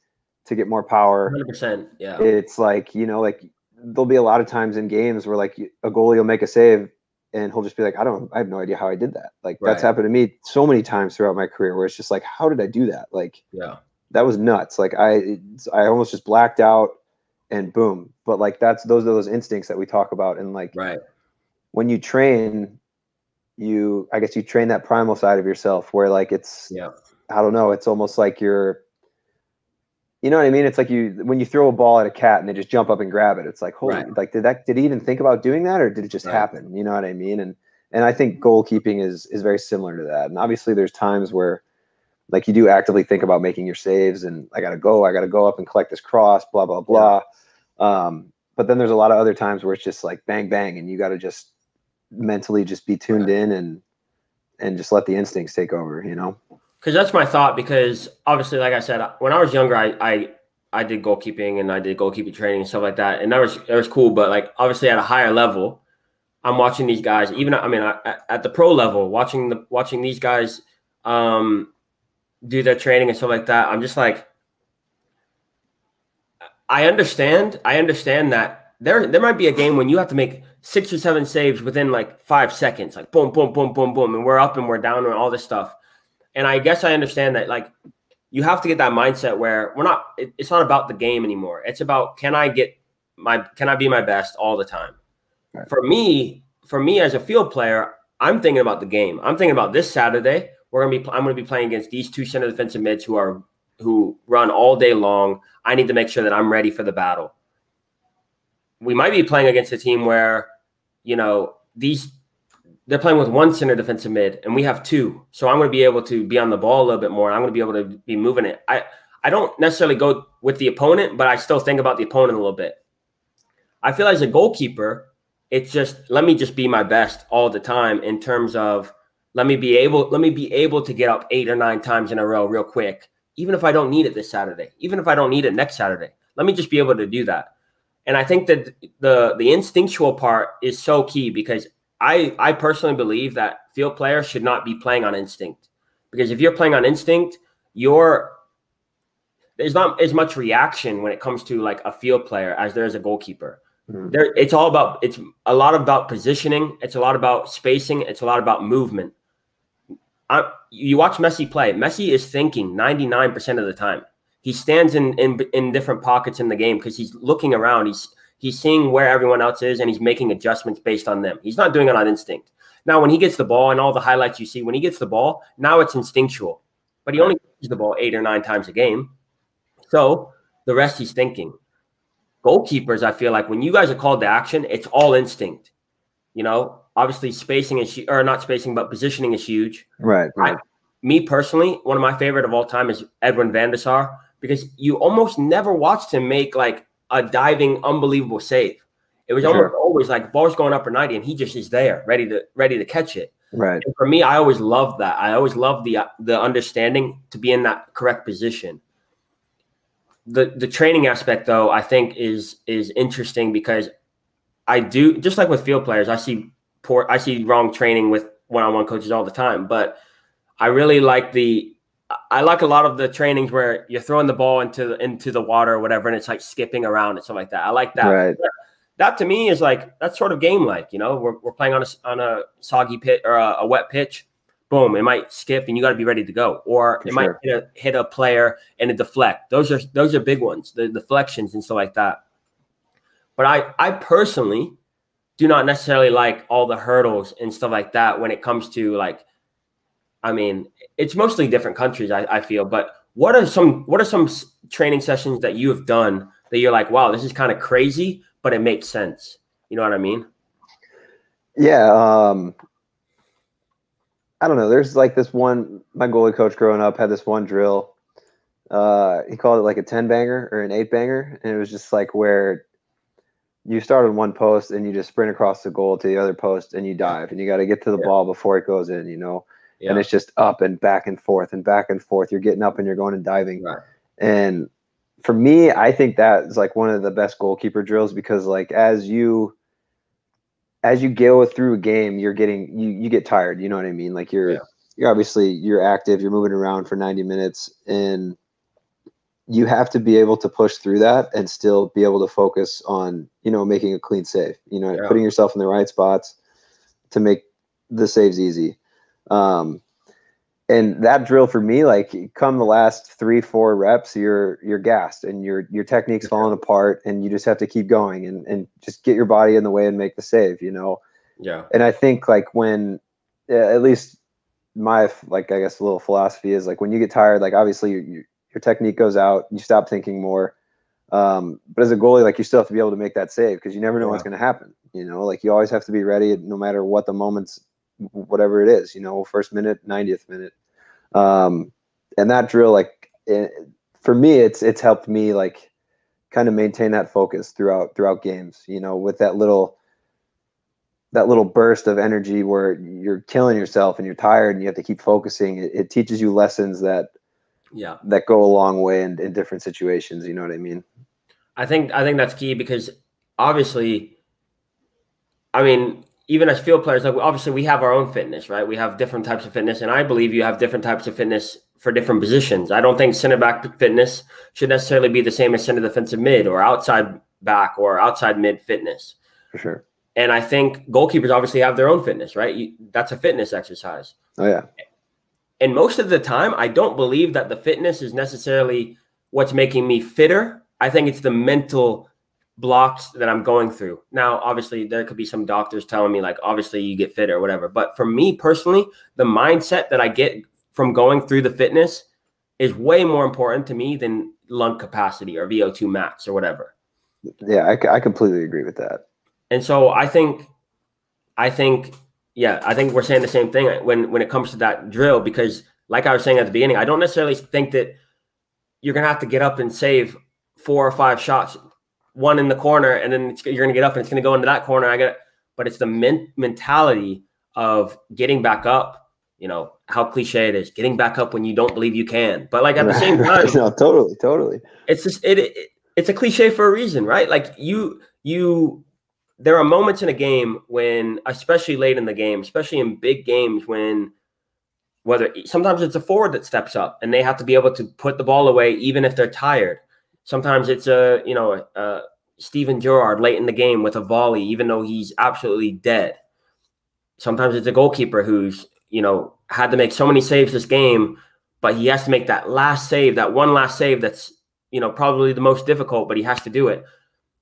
to get more power. 100%. Yeah. It's like, you know, like there'll be a lot of times in games where like a goalie will make a save and he'll just be like, I have no idea how I did that. Like that's happened to me so many times throughout my career where it's just like, how did I do that? Like, yeah, that was nuts. Like I almost just blacked out and boom. But like those are those instincts that we talk about. And like when you train, I guess you train that primal side of yourself where like it's, I don't know, it's almost like you know what I mean? It's like when you throw a ball at a cat and they just jump up and grab it. It's like, holy, like did he even think about doing that, or did it just happen? You know what I mean? And I think goalkeeping is very similar to that. And obviously there's times where like you do actively think about making your saves and I gotta go up and collect this cross, blah, blah, blah. But then there's a lot of other times where it's just like bang, bang, and you got to just mentally just be tuned in and just let the instincts take over, you know? Because that's my thought. Because obviously, like I said, when I was younger, I did goalkeeping and I did goalkeeping training and stuff like that, and that was cool. But like obviously at a higher level, I'm watching these guys. Even at the pro level, watching these guys do their training and stuff like that. I'm just like, I understand that there might be a game when you have to make 6 or 7 saves within like 5 seconds, like boom, boom, boom, boom, boom, and we're up and we're down and all this stuff. And I guess I understand that, like, you have to get that mindset where it's not about the game anymore. It's about, can I be my best all the time? Right. For me as a field player, I'm thinking about the game. I'm thinking about this Saturday. I'm going to be playing against these 2 center defensive mids who run all day long. I need to make sure that I'm ready for the battle. We might be playing against a team where, you know, they're playing with 1 center defensive mid and we have 2. So I'm going to be able to be on the ball a little bit more. I'm going to be able to be moving it. I don't necessarily go with the opponent, but I still think about the opponent a little bit. I feel as a goalkeeper, it's just, let me just be my best all the time in terms of, let me be able to get up 8 or 9 times in a row real quick, even if I don't need it this Saturday, even if I don't need it next Saturday. Let me just be able to do that. And I think that the instinctual part is so key, because I personally believe that field players should not be playing on instinct, because if you're playing on instinct, there's not as much reaction when it comes to like a field player as there is a goalkeeper. It's a lot about positioning. It's a lot about spacing. It's a lot about movement. You watch Messi play. Messi is thinking 99% of the time. He stands in different pockets in the game because he's looking around. He's seeing where everyone else is, and he's making adjustments based on them. He's not doing it on instinct. Now, when he gets the ball and all the highlights you see, when he gets the ball, now it's instinctual. But he only gets the ball 8 or 9 times a game. So the rest he's thinking. Goalkeepers, I feel like when you guys are called to action, it's all instinct. You know, obviously spacing is – or not spacing, but positioning is huge. Right. Me personally, one of my favorite of all time is Edwin van der Sar, because you almost never watched him make like a diving, unbelievable save. It was always like ball's going up or 90, and he just is there, ready to catch it. Right. And for me, I always loved that. I always loved the understanding to be in that correct position. The training aspect, though, I think is interesting, because I do, just like with field players, I see wrong training with one-on-one coaches all the time, but I really like a lot of the trainings where you're throwing the ball into the water or whatever, and it's like skipping around and stuff like that. I like that. Right. That to me is like, that's sort of game-like, you know, we're playing on a soggy pitch or a wet pitch. Boom, it might skip and you got to be ready to go. Or it might hit a player and it deflect. Those are big ones, the deflections and stuff like that. But I personally do not necessarily like all the hurdles and stuff like that when it comes to, like, I mean, it's mostly different countries, I feel. But what are some training sessions that you have done that you're like, wow, this is kind of crazy, but it makes sense? You know what I mean? Yeah. I don't know. There's like this one, my goalie coach growing up had this one drill. He called it like a 10 banger or an 8 banger. And it was just like where you start on one post and you just sprint across the goal to the other post and you dive, and you got to get to the ball before it goes in, and it's just up and back and forth and back and forth. You're getting up and you're going and diving. Right. And for me, I think that is like one of the best goalkeeper drills, because like as you go through a game, you get tired. You know what I mean? Like you're obviously you're active, you're moving around for 90 minutes, and you have to be able to push through that and still be able to focus on, making a clean save, putting yourself in the right spots to make the saves easy. And that drill for me, like come the last 3-4 reps, you're gassed and your technique's falling apart, and you just have to keep going and just get your body in the way and make the save, Yeah. And I think like when, at least my, like, I guess a little philosophy is like when you get tired, like obviously your technique goes out, you stop thinking more. But as a goalie, like you still have to be able to make that save, because you never know what's going to happen. Like you always have to be ready no matter what the moment's, whatever it is, first minute, 90th minute. And that drill, like for me, it's helped me like kind of maintain that focus throughout games, with that little burst of energy where you're killing yourself and you're tired and you have to keep focusing. It teaches you lessons that go a long way in different situations. You know what I mean? I think that's key, because obviously, I mean, even as field players, like obviously we have our own fitness, right? We have different types of fitness, and I believe you have different types of fitness for different positions. I don't think center back fitness should necessarily be the same as center defensive mid or outside back or outside mid fitness. For sure. And I think goalkeepers obviously have their own fitness, right? That's a fitness exercise. Oh yeah. And most of the time, I don't believe that the fitness is necessarily what's making me fitter. I think it's the mental blocks that I'm going through. Now, obviously, there could be some doctors telling me, like, obviously you get fit or whatever. But for me personally, the mindset that I get from going through the fitness is way more important to me than lung capacity or VO2 max or whatever. Yeah, I completely agree with that. And so I think we're saying the same thing when it comes to that drill, because like I was saying at the beginning, I don't necessarily think that you're going to have to get up and save 4 or 5 shots, one in the corner, and then you're going to get up and it's going to go into that corner. But it's the mentality of getting back up, how cliche it is, getting back up when you don't believe you can. But like at the same time, no, totally. It's just, it's a cliche for a reason, right? Like there are moments in a game when, especially late in the game, especially in big games, when sometimes it's a forward that steps up and they have to be able to put the ball away even if they're tired. Sometimes it's Steven Gerrard late in the game with a volley, even though he's absolutely dead. Sometimes it's a goalkeeper who's, had to make so many saves this game, but he has to make that last save, that one last save that's, probably the most difficult, but he has to do it.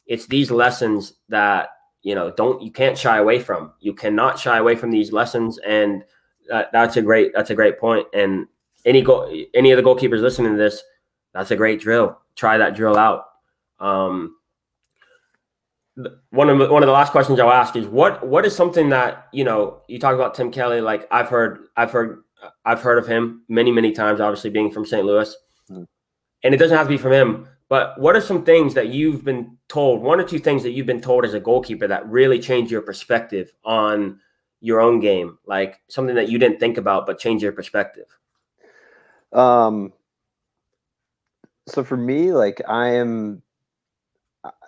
It's these lessons that, you can't shy away from. You cannot shy away from these lessons. And that's a great point. And any of the goalkeepers listening to this, that's a great drill. Try that drill out. One of the last questions I'll ask is what is something that, you talk about Tim Kelly, like I've heard of him many times, obviously being from St. Louis, and it doesn't have to be from him, but what are some things that you've been told, 1 or 2 things that you've been told as a goalkeeper that really changed your perspective on your own game, like something that you didn't think about but changed your perspective? So for me, like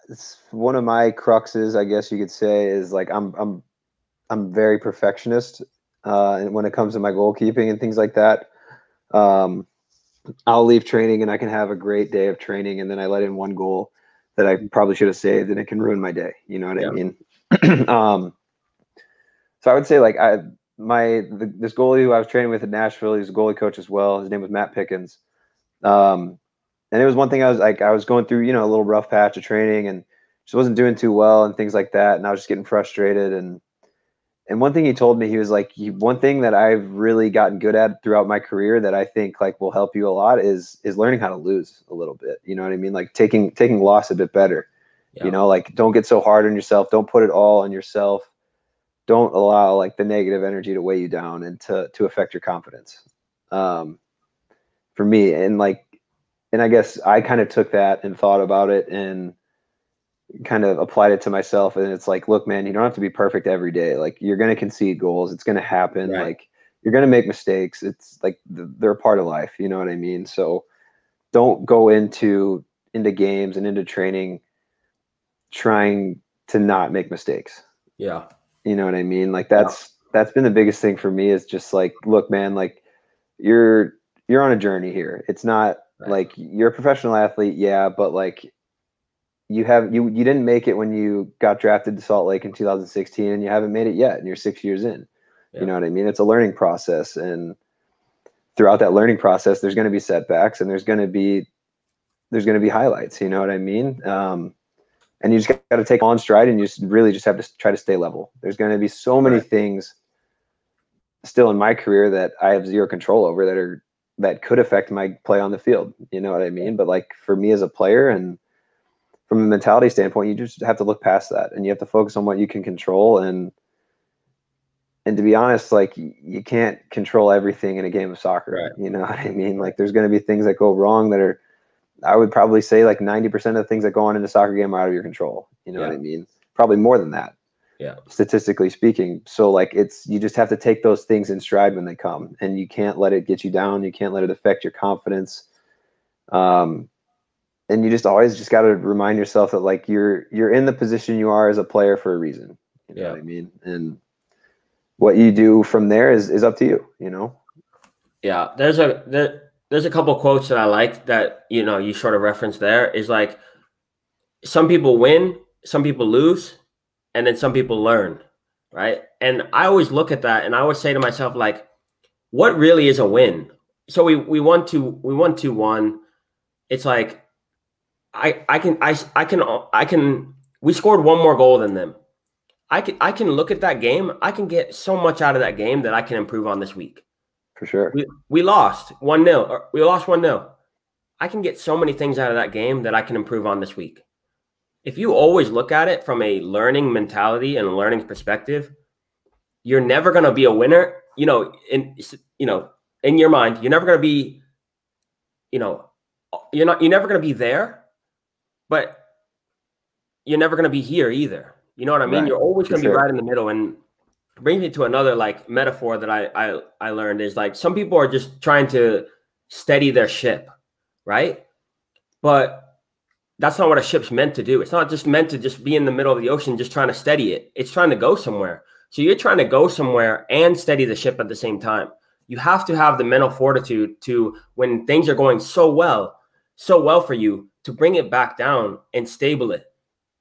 it's one of my cruxes, I guess you could say, is like I'm very perfectionist when it comes to my goalkeeping and things like that. I'll leave training and I can have a great day of training, and then I let in one goal that I probably should have saved, and it can ruin my day. You know what I mean? So I would say like this goalie who I was training with in Nashville, he was a goalie coach as well. His name was Matt Pickens. And it was one thing I was going through, a little rough patch of training and just wasn't doing too well and things like that. And I was just getting frustrated. And one thing he told me, he was like, one thing that I've really gotten good at throughout my career that I think like will help you a lot is learning how to lose a little bit. You know what I mean? Like taking loss a bit better. Like don't get so hard on yourself. Don't put it all on yourself. Don't allow like the negative energy to weigh you down and to affect your confidence. For me, and I guess I kind of took that and thought about it, and kind of applied it to myself, and it's like, look, man, you don't have to be perfect every day. Like, you're going to concede goals. It's going to happen. Right. Like, you're going to make mistakes. It's like they're a part of life. You know what I mean? So don't go into games and into training trying to not make mistakes. Yeah. You know what I mean? Like, that's been the biggest thing for me, is just like, look, man, like, you're on a journey here. It's not like you're a professional athlete, yeah, but like, you didn't make it when you got drafted to Salt Lake in 2016, and you haven't made it yet, and you're 6 years in. You know what I mean? It's a learning process, and throughout that learning process, there's going to be setbacks, and there's going to be highlights. You know what I mean? And you just got to take on stride, and you just have to try to stay level. There's going to be so many things still in my career that I have zero control over that could affect my play on the field. You know what I mean? But like, for me as a player, and from a mentality standpoint, you just have to look past that, and you have to focus on what you can control. And to be honest, like, you can't control everything in a game of soccer. Right. You know what I mean? Like, there's going to be things that go wrong that are, I would probably say, like 90% of the things that go on in a soccer game are out of your control. You know what I mean? Probably more than that. Yeah. Statistically speaking. So like, you just have to take those things in stride when they come, and you can't let it get you down. You can't let it affect your confidence. And you just always just got to remind yourself that, like, you're in the position you are as a player for a reason. You know what I mean? And what you do from there is up to you, you know? Yeah. There's a couple quotes that I like that, you sort of referenced there, is like, some people win, some people lose, and then some people learn. Right. And I always look at that, and I always say to myself, like, what really is a win? So we won 2-1. It's like, we scored one more goal than them. I can look at that game. I can get so much out of that game that I can improve on this week. For sure. We lost 1-0. Or we lost 1-0. I can get so many things out of that game that I can improve on this week. If you always look at it from a learning mentality and a learning perspective, you're never going to be a winner. In your mind, you're never going to be, you're never going to be there. But you're never going to be here either. You know what I mean? Right. You're always going to be right in the middle. And bring me to another like metaphor that I learned is like, some people are just trying to steady their ship, right? But that's not what a ship's meant to do. It's not just meant to just be in the middle of the ocean just trying to steady it. It's trying to go somewhere. So you're trying to go somewhere and steady the ship at the same time. You have to have the mental fortitude to, when things are going so well for you, to bring it back down and stable it,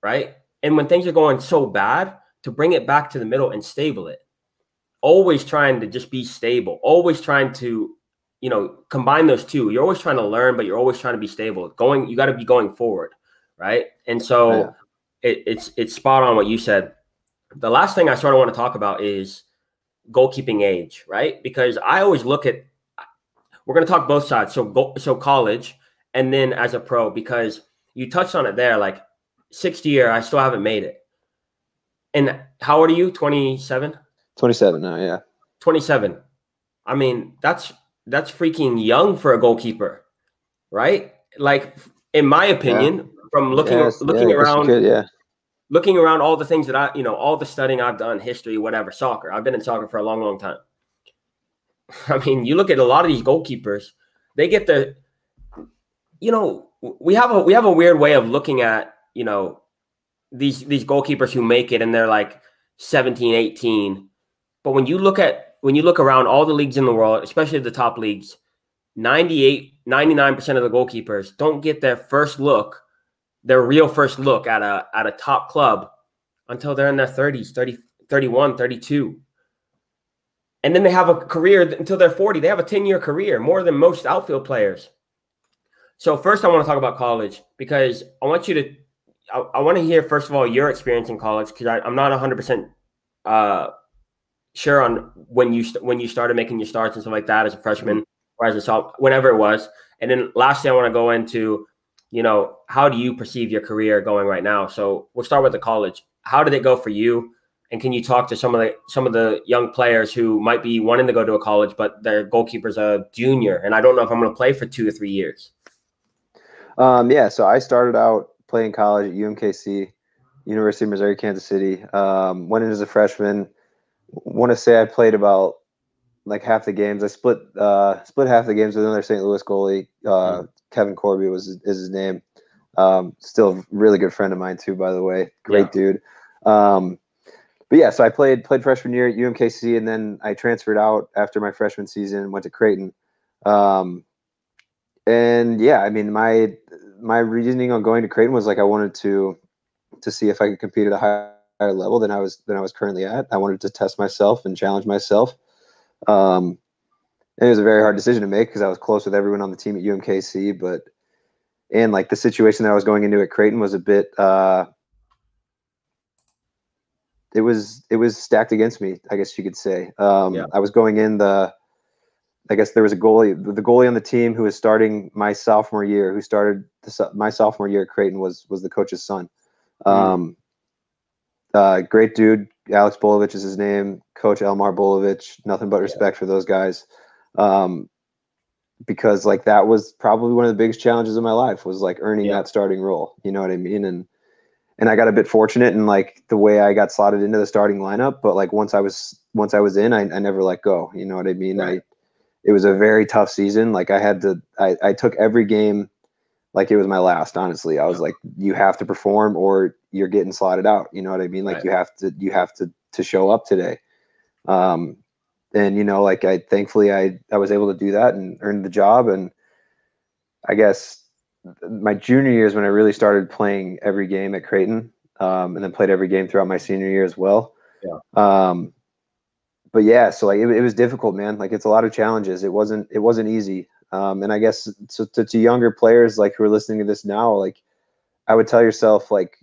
right? And when things are going so bad, to bring it back to the middle and stable it. Always trying to just be stable. Always trying to, combine those two. You're always trying to learn, but you're always trying to be stable. You got to be going forward, right? And so it's spot on what you said. The last thing I sort of want to talk about is goalkeeping age, right? Because I always look at, we're going to talk both sides. So college, and then as a pro, because you touched on it there, like 6th year, I still haven't made it. And how old are you? 27? 27 now, yeah. 27. I mean, that's freaking young for a goalkeeper, right? Like, in my opinion, from looking around, looking around all the things that all the studying I've done, history, whatever, soccer. I've been in soccer for a long, long time. I mean, you look at a lot of these goalkeepers, they get the, we have a weird way of looking at, these goalkeepers who make it and they're like 17, 18. But when you look around all the leagues in the world, especially the top leagues, 99% of the goalkeepers don't get their real first look at a top club until they're in their 30s, 30, 31, 32. And then they have a career until they're 40. They have a 10-year career, more than most outfield players. So first I want to talk about college, because I want to hear, first of all, your experience in college, because I'm not 100% sure on when you started making your starts and stuff like that as a freshman or as a sophomore, whenever it was. And then lastly, I want to go into, how do you perceive your career going right now? So we'll start with the college. How did it go for you? And can you talk to some of the young players who might be wanting to go to a college, but their goalkeeper's a junior, and I don't know if I'm going to play for 2 or 3 years? So I started out playing college at UMKC. University of Missouri, Kansas City. Went in as a freshman. Want to say I played about like half the games. I split half the games with another St. Louis goalie. Kevin Corby is his name. Still a really good friend of mine too, by the way. Great dude. But yeah, so I played freshman year at UMKC, and then I transferred out after my freshman season, went to Creighton. And yeah, I mean, my reasoning on going to Creighton was like I wanted to see if I could compete at a higher level than I was currently at. I wanted to test myself and challenge myself. And it was a very hard decision to make because I was close with everyone on the team at UMKC, and like the situation that I was going into at Creighton was a bit it was stacked against me, I guess you could say. I was going in I guess there was the goalie on the team who was starting my sophomore year, who started my sophomore year at Creighton was the coach's son. Great dude. Alex Bolovich is his name. Coach Elmar Bolovich. Nothing but respect for those guys. Because like that was probably one of the biggest challenges of my life was like earning that starting role. You know what I mean? And I got a bit fortunate in like the way I got slotted into the starting lineup. But like once I was in, I never let go. You know what I mean? Right. It was a very tough season. Like I took every game like it was my last, honestly. I was like, you have to perform or you're getting slotted out. You know what I mean? Like you have to show up today. And you know, like thankfully I was able to do that and earn the job. And I guess my junior year is when I really started playing every game at Creighton, and then played every game throughout my senior year as well. But yeah, so like it was difficult, man. Like it's a lot of challenges. It wasn't easy. And I guess so to younger players like who are listening to this now, like I would tell yourself like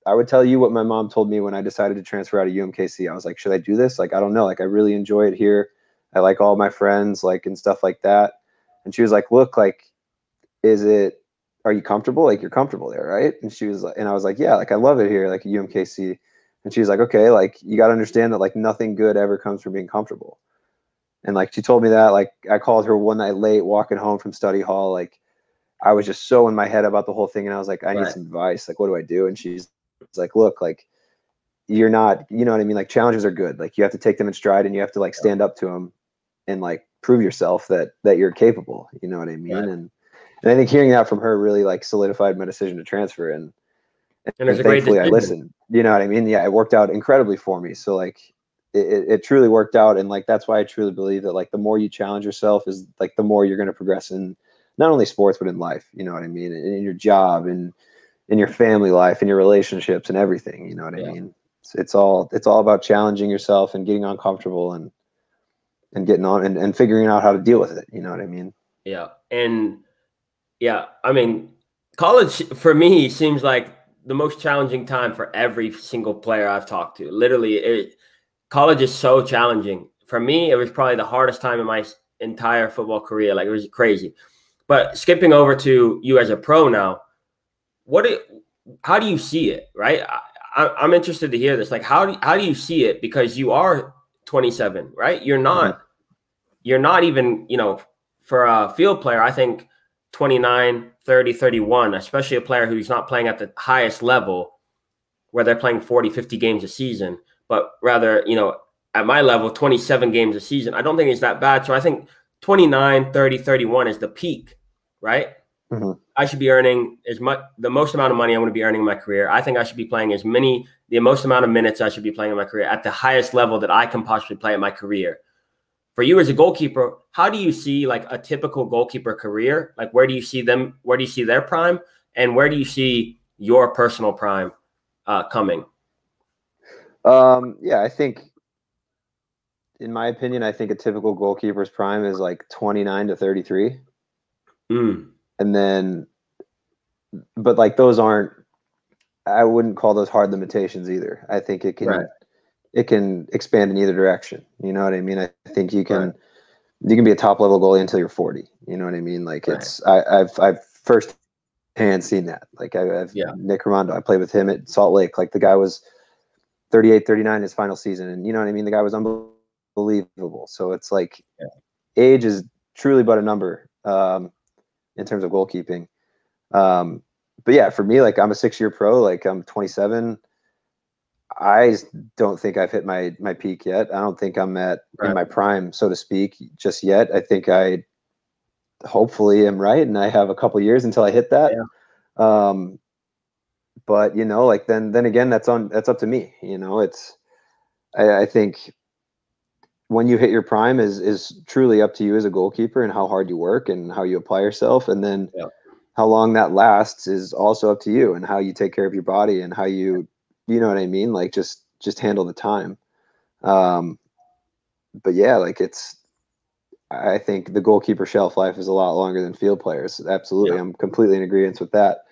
I would tell you what my mom told me when I decided to transfer out of UMKC. I was like, should I do this? Like, I don't know. Like, I really enjoy it here. I like all my friends, like, and stuff like that. And she was like, look, like, are you comfortable? Like, you're comfortable there, right? And she was like, and I was like, yeah, like, I love it here, like at UMKC. And she was like, okay, like, you got to understand that, like, nothing good ever comes from being comfortable. And, like, she told me that, like, I called her one night late walking home from study hall. Like, I was just so in my head about the whole thing. And I was like, I need some advice. Like, what do I do? And she's like, look, like, you're not, you know what I mean? Like challenges are good. Like you have to take them in stride and you have to like stand up to them and like prove yourself that you're capable. You know what I mean? And I think hearing that from her really like solidified my decision to transfer. And thankfully I listened. You know what I mean? Yeah, it worked out incredibly for me. So like it truly worked out. And like that's why I truly believe that like the more you challenge yourself is like the more you're going to progress in not only sports but in life. You know what I mean? In your job and in your family life and your relationships and everything. You know what I mean? It's all about challenging yourself and getting uncomfortable and getting on and figuring out how to deal with it. You know what I mean? Yeah. And yeah, I mean, college for me seems like the most challenging time for every single player I've talked to. Literally, college is so challenging. For me, it was probably the hardest time in my entire football career. Like it was crazy. But skipping over to you as a pro now, how do you see it? Right? I'm interested to hear this. Like, how do you see it? Because you are 27, right? You're not even, you know, for a field player, I think 29, 30, 31, especially a player who's not playing at the highest level where they're playing 40, 50 games a season, but rather, you know, at my level, 27 games a season. I don't think it's that bad. So I think 29, 30, 31 is the peak, right? I should be earning the most amount of money I want to be earning in my career. I think I should be playing the most amount of minutes I should be playing in my career at the highest level that I can possibly play in my career. For you as a goalkeeper, how do you see like a typical goalkeeper career? Like where do you see them? Where do you see their prime? And where do you see your personal prime coming? Yeah, I think, in my opinion, I think a typical goalkeeper's prime is like 29 to 33. And then, but like those I wouldn't call those hard limitations either. I think it can expand in either direction. You know what I mean? I think you can be a top level goalie until you're 40. You know what I mean? Like I've first hand seen that. Like I've Nick Romando, I played with him at Salt Lake. Like the guy was 38, 39 his final season. And you know what I mean? The guy was unbelievable. So it's like age is truly but a number in terms of goalkeeping. But but yeah, for me, like I'm a 6-year pro, like I'm 27. I don't think I've hit my peak yet. I don't think I'm in my prime, so to speak, just yet. I think I hopefully am right, and I have a couple years until I hit that. Yeah. But you know, like then again, that's up to me. You know, I think when you hit your prime is truly up to you as a goalkeeper and how hard you work and how you apply yourself, and then how long that lasts is also up to you and how you take care of your body and how you know what I mean, like just handle the time. But yeah, like I think the goalkeeper shelf life is a lot longer than field players. Absolutely, I'm completely in agreement with that.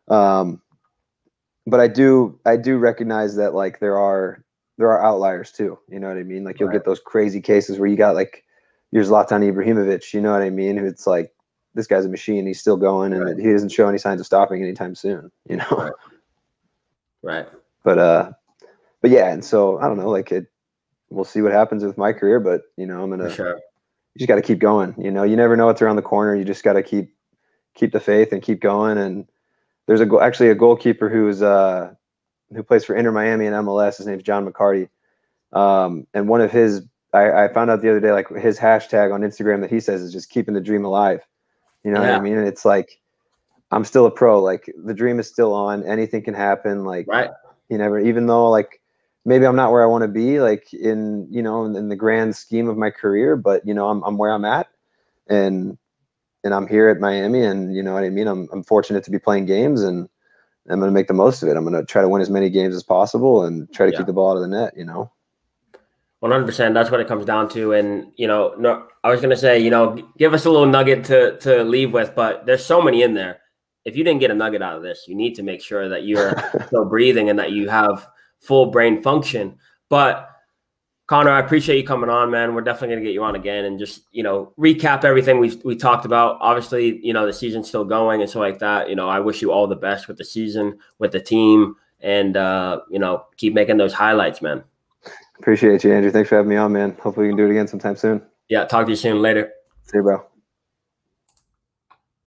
But I do recognize that like there are outliers too. You know what I mean? Like you'll get those crazy cases where you got like your Zlatan Ibrahimovic. You know what I mean? It's like this guy's a machine. He's still going, and he doesn't show any signs of stopping anytime soon. You know? Right. But yeah, and so I don't know. Like we'll see what happens with my career. But you know, you just got to keep going. You know, you never know what's around the corner. You just got to keep the faith and keep going. And there's actually a goalkeeper who plays for Inter Miami and MLS. His name's John McCarty. And one of his, I found out the other day, like his hashtag on Instagram that he says is just keeping the dream alive. You know what I mean? And it's like, I'm still a pro. Like the dream is still on. Anything can happen. Like you never, even though like maybe I'm not where I want to be, like in the grand scheme of my career, but you know, I'm where I'm at, and I'm here at Miami, and you know what I mean? I'm fortunate to be playing games, and I'm going to make the most of it. I'm going to try to win as many games as possible and try to keep the ball out of the net, you know? 100%. That's what it comes down to. And, you know, no, I was going to say, you know, give us a little nugget to leave with, but there's so many in there. If you didn't get a nugget out of this, you need to make sure that you're still breathing and that you have full brain function. But Connor, I appreciate you coming on, man. We're definitely going to get you on again and just, you know, recap everything we talked about. Obviously, you know, the season's still going and stuff like that. You know, I wish you all the best with the season, with the team, and, you know, keep making those highlights, man. Appreciate you, Andrew. Thanks for having me on, man. Hopefully we can do it again sometime soon. Yeah, talk to you soon. Later. See you, bro.